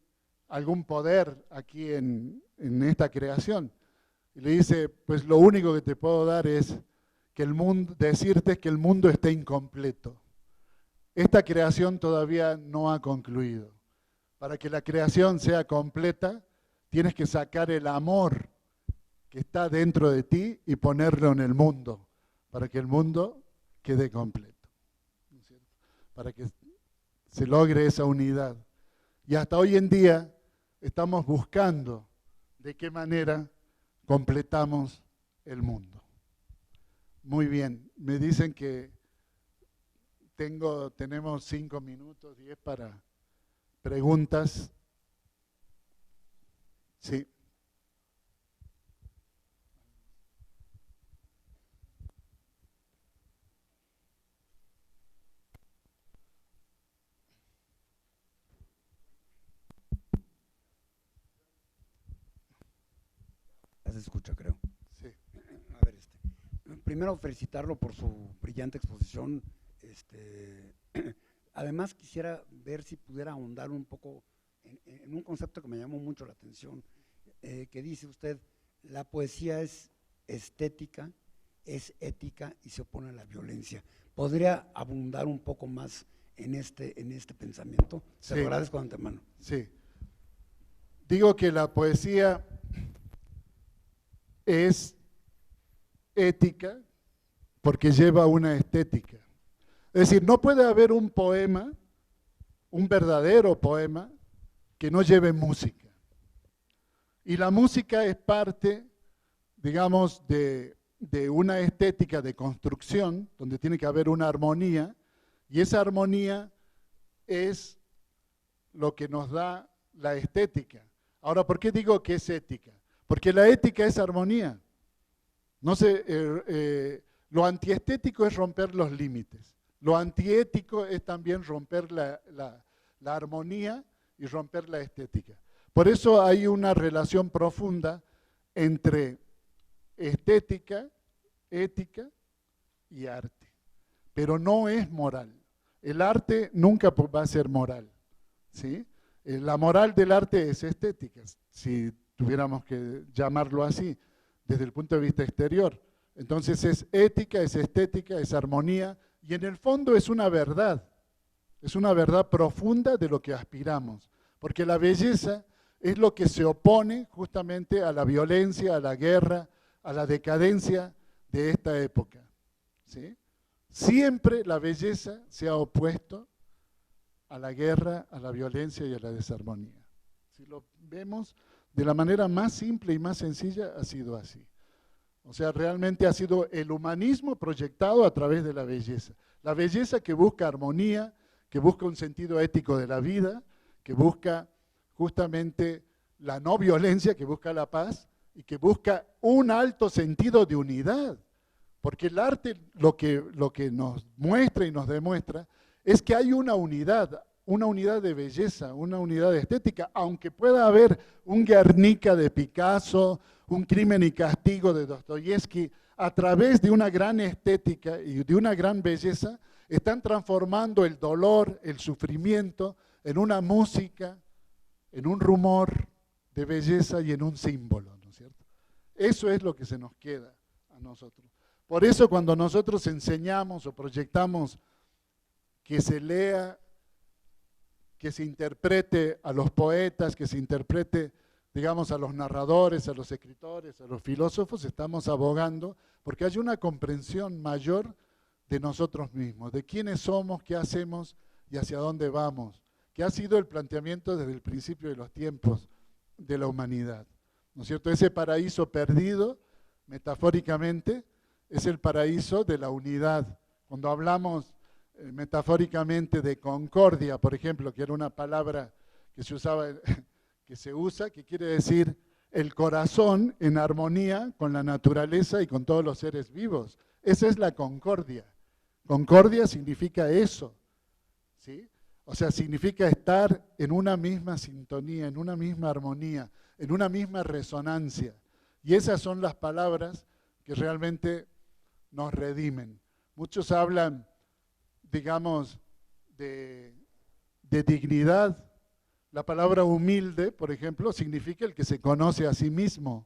algún poder aquí en esta creación. Y le dice, pues lo único que te puedo dar es que decirte que el mundo está incompleto. Esta creación todavía no ha concluido. Para que la creación sea completa, tienes que sacar el amor que está dentro de ti y ponerlo en el mundo, para que el mundo quede completo, ¿no es cierto? Para que se logre esa unidad. Y hasta hoy en día estamos buscando de qué manera completamos el mundo. Muy bien, me dicen que tenemos 5 minutos, 10 para preguntas. Sí. Ya se escucha, creo. Sí. A ver, primero felicitarlo por su brillante exposición. Además quisiera ver si pudiera ahondar un poco en un concepto que me llamó mucho la atención, que dice usted, la poesía es estética, es ética y se opone a la violencia. ¿Podría abundar un poco más en este pensamiento? Se lo agradezco de antemano. Sí. Digo que la poesía es ética porque lleva una estética. Es decir, no puede haber un poema, un verdadero poema, que no lleve música. Y la música es parte, digamos, de una estética de construcción, donde tiene que haber una armonía, y esa armonía es lo que nos da la estética. Ahora, ¿por qué digo que es ética? Porque la ética es armonía. No sé, lo antiestético es romper los límites. Lo antiético es también romper la armonía y romper la estética. Por eso hay una relación profunda entre estética, ética y arte. Pero no es moral. El arte nunca va a ser moral, ¿sí? La moral del arte es estética, si tuviéramos que llamarlo así, desde el punto de vista exterior. Entonces es ética, es estética, es armonía, y en el fondo es una verdad profunda de lo que aspiramos, porque la belleza es lo que se opone justamente a la violencia, a la guerra, a la decadencia de esta época, ¿sí? Siempre la belleza se ha opuesto a la guerra, a la violencia y a la desarmonía. Si lo vemos de la manera más simple y más sencilla, ha sido así. O sea, realmente ha sido el humanismo proyectado a través de la belleza. La belleza que busca armonía, que busca un sentido ético de la vida, que busca justamente la no violencia, que busca la paz y que busca un alto sentido de unidad. Porque el arte lo que nos muestra y nos demuestra es que hay una unidad de belleza, una unidad estética, aunque pueda haber un Guernica de Picasso, un Crimen y Castigo de Dostoyevsky, a través de una gran estética y de una gran belleza, están transformando el dolor, el sufrimiento, en una música, en un rumor de belleza y en un símbolo, ¿no es cierto? Eso es lo que se nos queda a nosotros. Por eso cuando nosotros enseñamos o proyectamos que se lea, que se interprete a los poetas, que se interprete, digamos, a los narradores, a los escritores, a los filósofos, estamos abogando porque hay una comprensión mayor de nosotros mismos, de quiénes somos, qué hacemos y hacia dónde vamos, que ha sido el planteamiento desde el principio de los tiempos de la humanidad, ¿no es cierto? Ese paraíso perdido, metafóricamente, es el paraíso de la unidad. Cuando hablamos metafóricamente de concordia, por ejemplo, que era una palabra que se usaba, que quiere decir el corazón en armonía con la naturaleza y con todos los seres vivos. Esa es la concordia. Concordia significa eso, ¿sí? O sea, significa estar en una misma sintonía, en una misma armonía, en una misma resonancia. Y esas son las palabras que realmente nos redimen. Muchos hablan, digamos, de dignidad. La palabra humilde, por ejemplo, significa el que se conoce a sí mismo.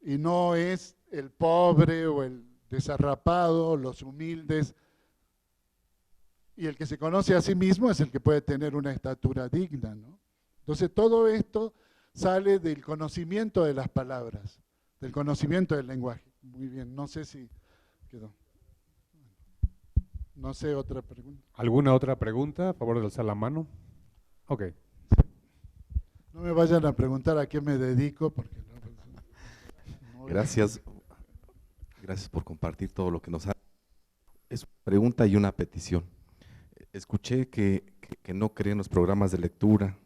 Y no es el pobre o el desarrapado, los humildes. Y el que se conoce a sí mismo es el que puede tener una estatura digna, ¿no? Entonces todo esto sale del conocimiento de las palabras, del conocimiento del lenguaje. Muy bien, no sé si quedó. No sé, otra pregunta. ¿Alguna otra pregunta? A favor de alzar la mano. Ok. No me vayan a preguntar a qué me dedico, porque no. Gracias. Gracias por compartir todo lo que nos ha. Es una pregunta y una petición. Escuché que no creen los programas de lectura,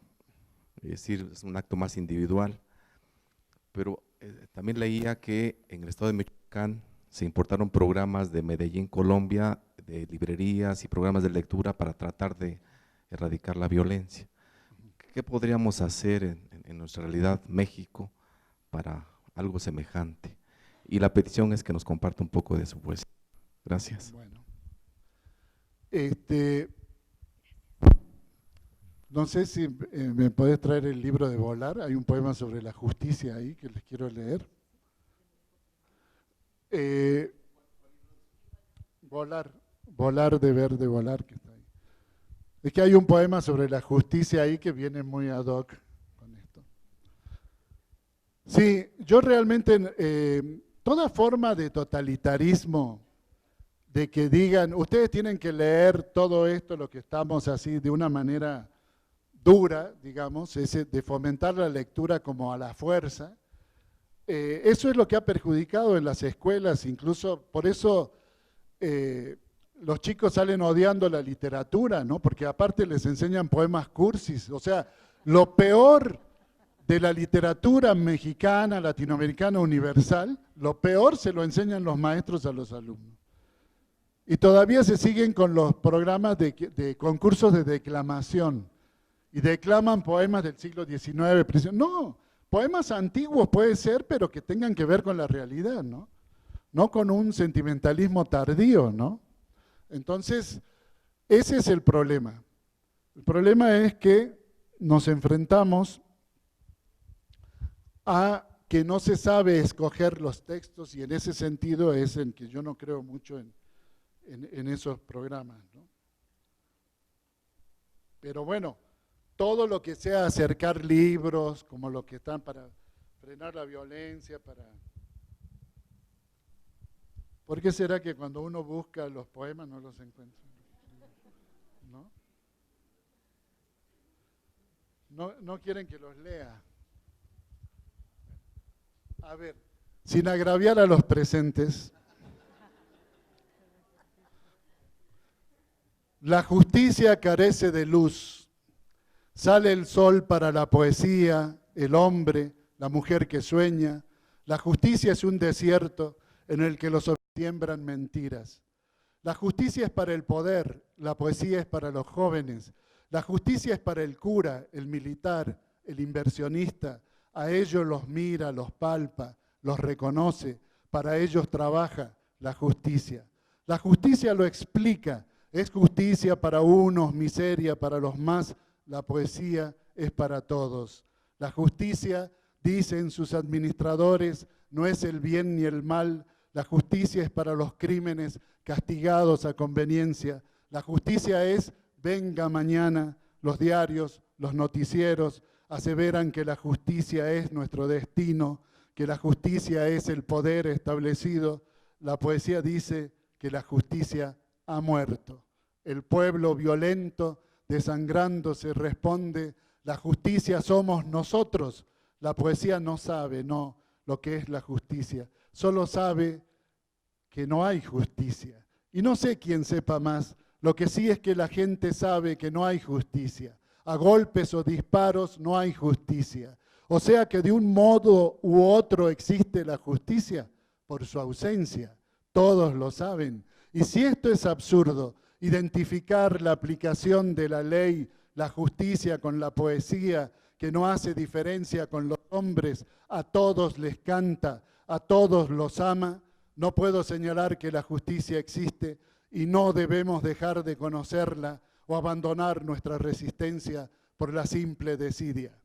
es decir, es un acto más individual, pero también leía que en el estado de Michoacán se importaron programas de Medellín, Colombia, de librerías y programas de lectura para tratar de erradicar la violencia. ¿Qué podríamos hacer en nuestra realidad, México, para algo semejante? Y la petición es que nos comparta un poco de su poesía. Gracias. Bueno. No sé si me podés traer el libro de Volar. Hay un poema sobre la justicia ahí que les quiero leer. Volar de verde, volar, que está ahí. Es que hay un poema sobre la justicia ahí que viene muy ad hoc con esto. Sí, yo realmente, toda forma de totalitarismo, de que digan, ustedes tienen que leer todo esto, lo que estamos así, de una manera dura, digamos, de fomentar la lectura como a la fuerza, eso es lo que ha perjudicado en las escuelas, incluso por eso los chicos salen odiando la literatura, ¿no? Porque aparte les enseñan poemas cursis, o sea, lo peor de la literatura mexicana, latinoamericana, universal, lo peor se lo enseñan los maestros a los alumnos. Y todavía se siguen con los programas de concursos de declamación, y declaman poemas del siglo XIX. No, poemas antiguos puede ser, pero que tengan que ver con la realidad, ¿no? No con un sentimentalismo tardío, ¿no? Entonces, ese es el problema. El problema es que nos enfrentamos a que no se sabe escoger los textos, y en ese sentido es en que yo no creo mucho en esos programas, ¿no? Pero bueno, todo lo que sea acercar libros, como los que están para frenar la violencia, ¿Por qué será que cuando uno busca los poemas no los encuentra? No quieren que los lea. A ver, sin agraviar a los presentes, la justicia carece de luz. Sale el sol para la poesía, el hombre, la mujer que sueña. La justicia es un desierto en el que los hombres siembran mentiras. La justicia es para el poder, la poesía es para los jóvenes. La justicia es para el cura, el militar, el inversionista. A ellos los mira, los palpa, los reconoce. Para ellos trabaja la justicia. La justicia lo explica. Es justicia para unos, miseria para los más. La poesía es para todos. La justicia, dicen sus administradores, no es el bien ni el mal. La justicia es para los crímenes castigados a conveniencia. La justicia es, venga mañana. Los diarios, los noticieros aseveran que la justicia es nuestro destino, que la justicia es el poder establecido. La poesía dice que la justicia ha muerto. El pueblo violento desangrándose responde, la justicia somos nosotros. La poesía no sabe, no, lo que es la justicia. Solo sabe que no hay justicia. Y no sé quién sepa más. Lo que sí es que la gente sabe que no hay justicia. A golpes o disparos no hay justicia. O sea que de un modo u otro existe la justicia por su ausencia. Todos lo saben. Y si esto es absurdo, identificar la aplicación de la ley, la justicia con la poesía, que no hace diferencia con los hombres, a todos les canta, a todos los ama, no puedo señalar que la justicia existe y no debemos dejar de conocerla o abandonar nuestra resistencia por la simple desidia.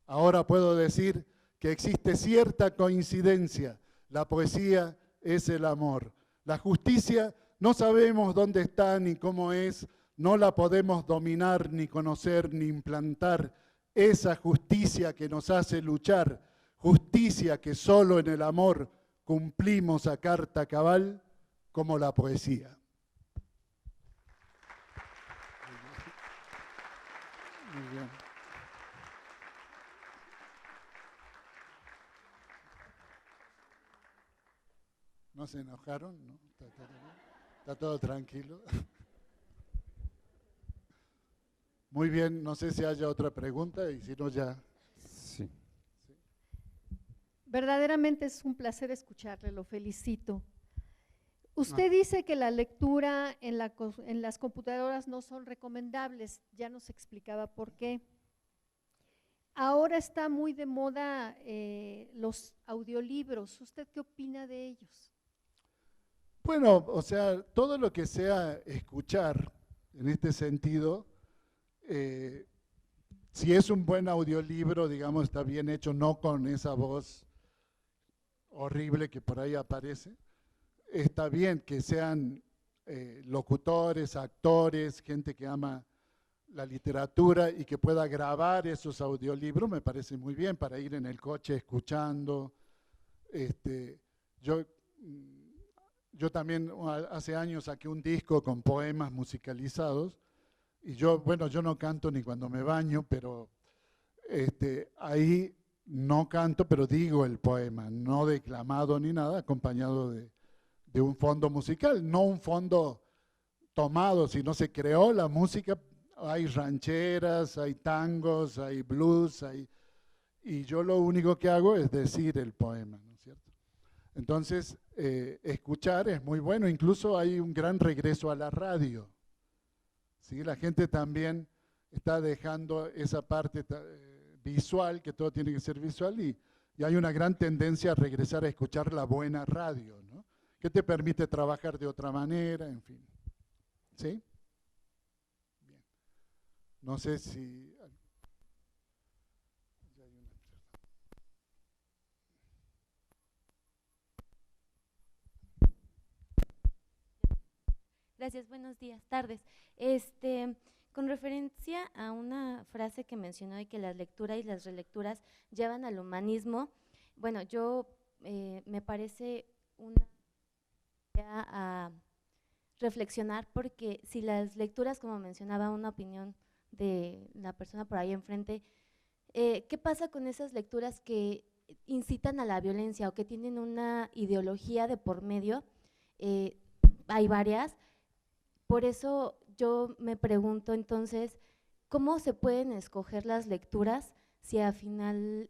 Ahora puedo decir que existe cierta coincidencia. La poesía es el amor. La justicia no sabemos dónde está ni cómo es, no la podemos dominar, ni conocer, ni implantar. Esa justicia que nos hace luchar, justicia que solo en el amor cumplimos a carta cabal, como la poesía. Muy bien. ¿No se enojaron? ¿No? ¿Está todo tranquilo? Muy bien, no sé si haya otra pregunta y si no ya… Sí. Verdaderamente es un placer escucharle, lo felicito. Usted dice que la lectura en las computadoras no son recomendables, ya nos explicaba por qué. Ahora está muy de moda los audiolibros, ¿usted qué opina de ellos? Bueno, o sea, todo lo que sea escuchar en este sentido, si es un buen audiolibro, digamos, está bien hecho, no con esa voz horrible que por ahí aparece, está bien que sean locutores, actores, gente que ama la literatura y que pueda grabar esos audiolibros, me parece muy bien para ir en el coche escuchando. Yo también hace años saqué un disco con poemas musicalizados y yo no canto ni cuando me baño, pero ahí no canto, pero digo el poema, no declamado ni nada, acompañado de un fondo musical, no un fondo tomado, sino se creó la música, hay rancheras, hay tangos, hay blues, y yo lo único que hago es decir el poema, ¿no es cierto? Entonces, escuchar es muy bueno, incluso hay un gran regreso a la radio, ¿sí? La gente también está dejando esa parte visual, que todo tiene que ser visual, y hay una gran tendencia a regresar a escuchar la buena radio, ¿no? Que te permite trabajar de otra manera, en fin. ¿Sí? Bien. No sé si… Gracias, buenos días, tardes. Con referencia a una frase que mencionó de que la lectura y las relecturas llevan al humanismo, bueno, yo me parece una idea a reflexionar, porque si las lecturas, como mencionaba, una opinión de la persona por ahí enfrente, ¿qué pasa con esas lecturas que incitan a la violencia o que tienen una ideología de por medio? Hay varias. Por eso yo me pregunto entonces, ¿cómo se pueden escoger las lecturas si al final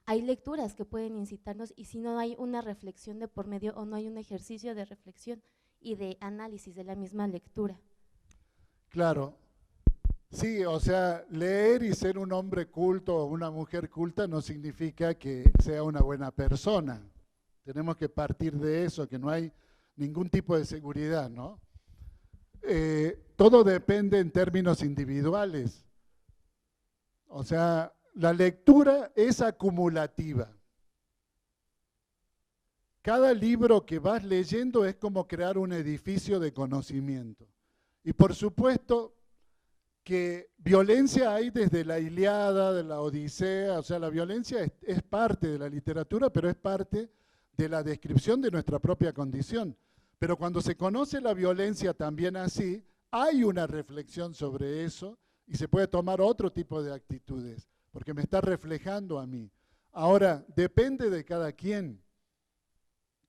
hay lecturas que pueden incitarnos y si no hay una reflexión de por medio o no hay un ejercicio de reflexión y de análisis de la misma lectura? Claro, sí, o sea, leer y ser un hombre culto o una mujer culta no significa que sea una buena persona. Tenemos que partir de eso, que no hay ningún tipo de seguridad, ¿no? Todo depende en términos individuales. O sea, la lectura es acumulativa. Cada libro que vas leyendo es como crear un edificio de conocimiento. Y por supuesto que violencia hay desde la Ilíada, de la Odisea, o sea, la violencia es parte de la literatura, pero es parte de la descripción de nuestra propia condición. Pero cuando se conoce la violencia también así, hay una reflexión sobre eso y se puede tomar otro tipo de actitudes, porque me está reflejando a mí. Ahora, depende de cada quien,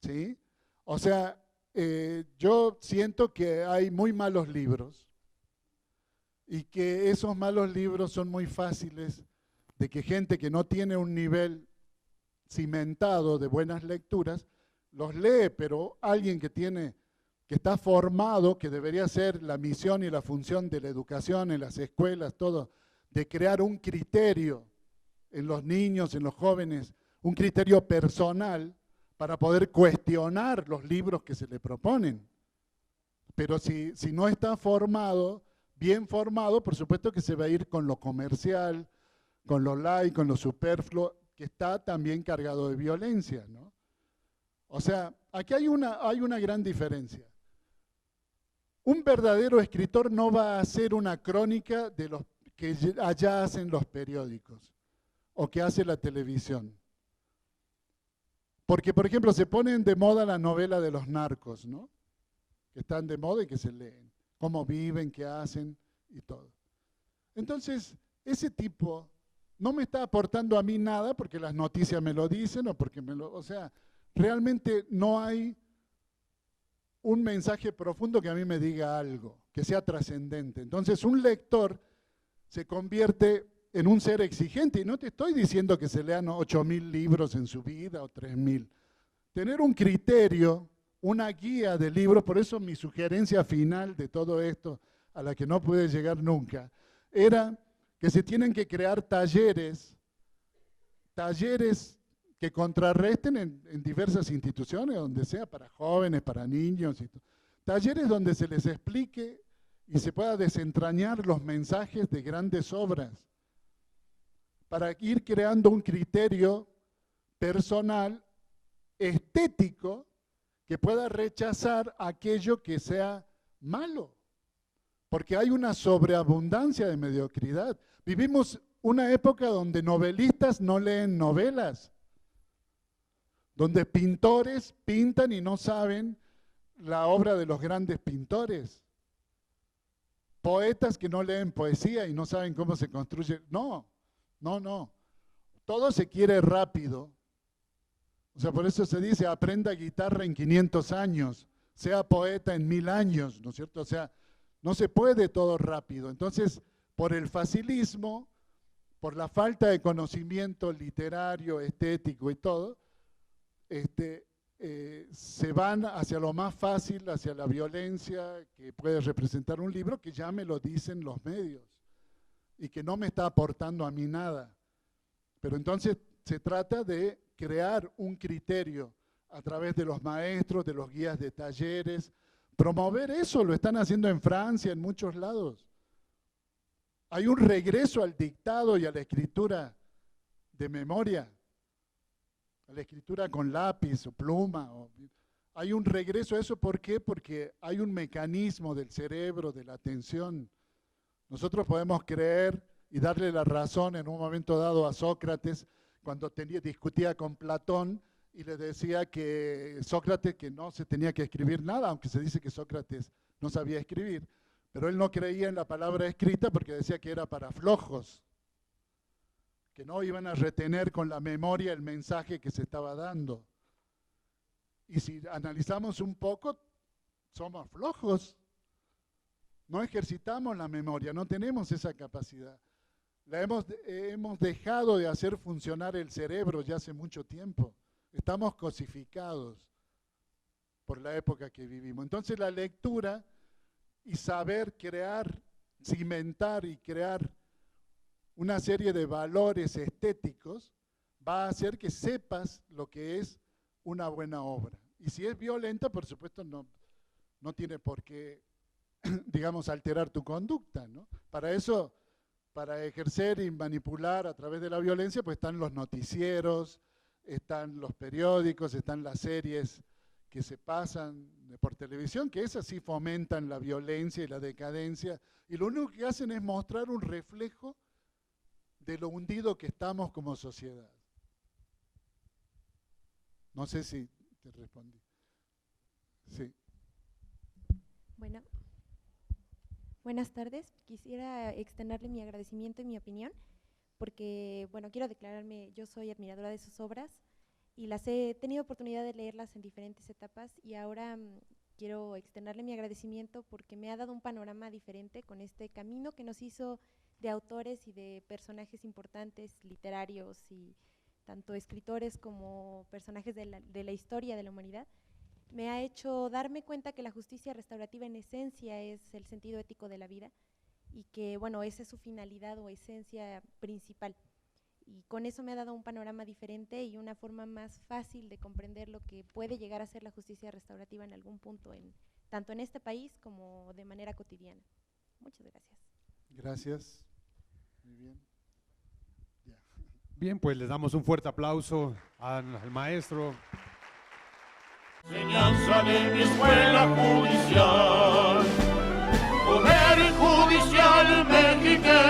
¿sí? O sea, yo siento que hay muy malos libros y que esos malos libros son muy fáciles de que gente que no tiene un nivel cimentado de buenas lecturas los lee, pero alguien que está formado, que debería ser la misión y la función de la educación en las escuelas, todo, de crear un criterio en los niños, en los jóvenes, un criterio personal para poder cuestionar los libros que se le proponen. Pero si no está formado, bien formado, por supuesto que se va a ir con lo comercial, con lo light, con lo superfluo, que está también cargado de violencia, ¿no? O sea, aquí hay una gran diferencia. Un verdadero escritor no va a hacer una crónica de los que allá hacen los periódicos o que hace la televisión. Porque, por ejemplo, se ponen de moda la novela de los narcos, ¿no? Que están de moda y que se leen. Cómo viven, qué hacen y todo. Entonces, ese tipo no me está aportando a mí nada porque las noticias me lo dicen o porque o sea, realmente no hay un mensaje profundo que a mí me diga algo, que sea trascendente. Entonces, un lector se convierte en un ser exigente, y no te estoy diciendo que se lean 8.000 libros en su vida o 3.000. Tener un criterio, una guía de libros, por eso mi sugerencia final de todo esto, a la que no pude llegar nunca, era que se tienen que crear talleres que contrarresten en diversas instituciones, donde sea, para jóvenes, para niños, talleres donde se les explique y se pueda desentrañar los mensajes de grandes obras, para ir creando un criterio personal, estético, que pueda rechazar aquello que sea malo. Porque hay una sobreabundancia de mediocridad. Vivimos una época donde novelistas no leen novelas, donde pintores pintan y no saben la obra de los grandes pintores. Poetas que no leen poesía y no saben cómo se construye. No. Todo se quiere rápido. O sea, por eso se dice, aprenda guitarra en 500 años, sea poeta en 1000 años, ¿no es cierto? O sea, no se puede todo rápido. Entonces, por el facilismo, por la falta de conocimiento literario, estético y todo, se van hacia lo más fácil, hacia la violencia que puede representar un libro, que ya me lo dicen los medios y que no me está aportando a mí nada. Pero entonces se trata de crear un criterio a través de los maestros, de los guías de talleres, promover eso, lo están haciendo en Francia, en muchos lados. Hay un regreso al dictado y a la escritura de memoria, a la escritura con lápiz o pluma. Hay un regreso a eso, ¿por qué? Porque hay un mecanismo del cerebro, de la atención. Nosotros podemos creer y darle la razón en un momento dado a Sócrates cuando discutía con Platón y le decía que Sócrates que no se tenía que escribir nada, aunque se dice que Sócrates no sabía escribir, pero él no creía en la palabra escrita porque decía que era para flojos, que no iban a retener con la memoria el mensaje que se estaba dando. Y si analizamos un poco, somos flojos. No ejercitamos la memoria, no tenemos esa capacidad. Hemos dejado de hacer funcionar el cerebro ya hace mucho tiempo. Estamos cosificados por la época que vivimos. Entonces la lectura y saber crear, cimentar y crear una serie de valores estéticos va a hacer que sepas lo que es una buena obra. Y si es violenta, por supuesto, no tiene por qué, digamos, alterar tu conducta, ¿no? Para eso, para ejercer y manipular a través de la violencia, pues están los noticieros, están los periódicos, están las series que se pasan por televisión, que esas sí fomentan la violencia y la decadencia, y lo único que hacen es mostrar un reflejo de lo hundido que estamos como sociedad. No sé si te respondí. Sí. Bueno, buenas tardes. Quisiera extenderle mi agradecimiento y mi opinión, porque, bueno, quiero declararme, yo soy admiradora de sus obras y las he tenido oportunidad de leerlas en diferentes etapas, y ahora quiero extenderle mi agradecimiento porque me ha dado un panorama diferente con este camino que nos hizo de autores y de personajes importantes, literarios y tanto escritores como personajes de la historia de la humanidad. Me ha hecho darme cuenta que la justicia restaurativa en esencia es el sentido ético de la vida y que, bueno, esa es su finalidad o esencia principal. Y con eso me ha dado un panorama diferente y una forma más fácil de comprender lo que puede llegar a ser la justicia restaurativa en algún punto, tanto en este país como de manera cotidiana. Muchas gracias. Gracias. Muy bien. Ya. Bien, pues les damos un fuerte aplauso al maestro. Enseñanza de mi escuela judicial, poder judicial mexicano.